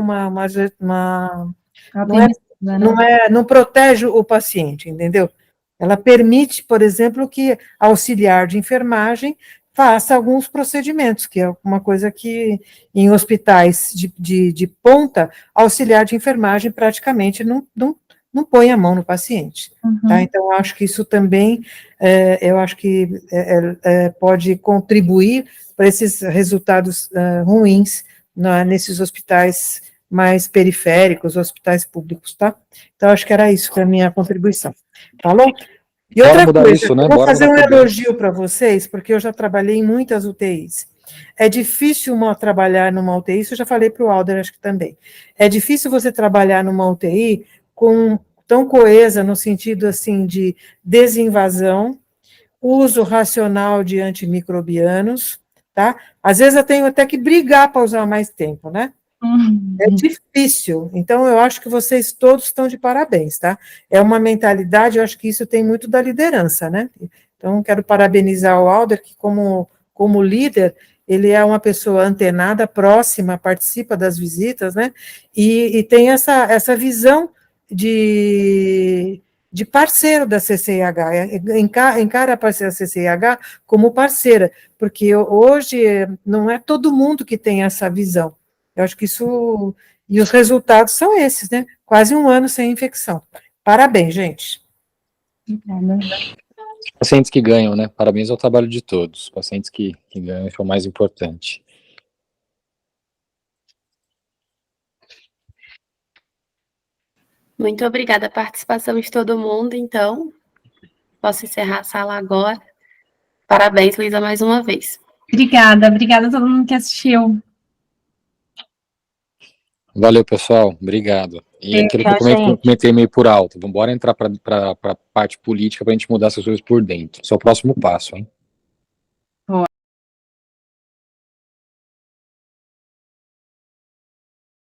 não protege o paciente, entendeu? Ela permite, por exemplo, que auxiliar de enfermagem faça alguns procedimentos, que é uma coisa que em hospitais de ponta, auxiliar de enfermagem praticamente não põe a mão no paciente. Tá? Então, eu acho que isso também, pode contribuir para esses resultados ruins nesses hospitais mais periféricos, hospitais públicos, tá? Então, acho que era isso que era a minha contribuição. Falou? E outra coisa, isso, né? eu vou fazer um elogio para vocês, porque eu já trabalhei em muitas UTIs. É difícil trabalhar numa UTI, isso eu já falei para o Alder, acho que também. É difícil você trabalhar numa UTI tão coesa, no sentido, assim, de desinvasão, uso racional de antimicrobianos, tá? Às vezes eu tenho até que brigar para usar mais tempo, né? É difícil, então eu acho que vocês todos estão de parabéns, tá? É uma mentalidade, eu acho que isso tem muito da liderança, né? Então, quero parabenizar o Alder, que como líder, ele é uma pessoa antenada, próxima, participa das visitas, né? E tem essa visão de parceiro da CCIH, encara a parceira CCIH como parceira, porque hoje não é todo mundo que tem essa visão. Eu acho que isso... E os resultados são esses, né? Quase um ano sem infecção. Parabéns, gente. Pacientes que ganham, né? Parabéns ao trabalho de todos. Pacientes que ganham é o mais importante. Muito obrigada a participação de todo mundo, então. Posso encerrar a sala agora. Parabéns, Luísa, mais uma vez. Obrigada a todo mundo que assistiu. Valeu, pessoal. Obrigado. E aquilo que eu Tchau, comentei meio por alto. Vamos embora entrar para a parte política para a gente mudar essas coisas por dentro. Esse é o próximo passo, hein?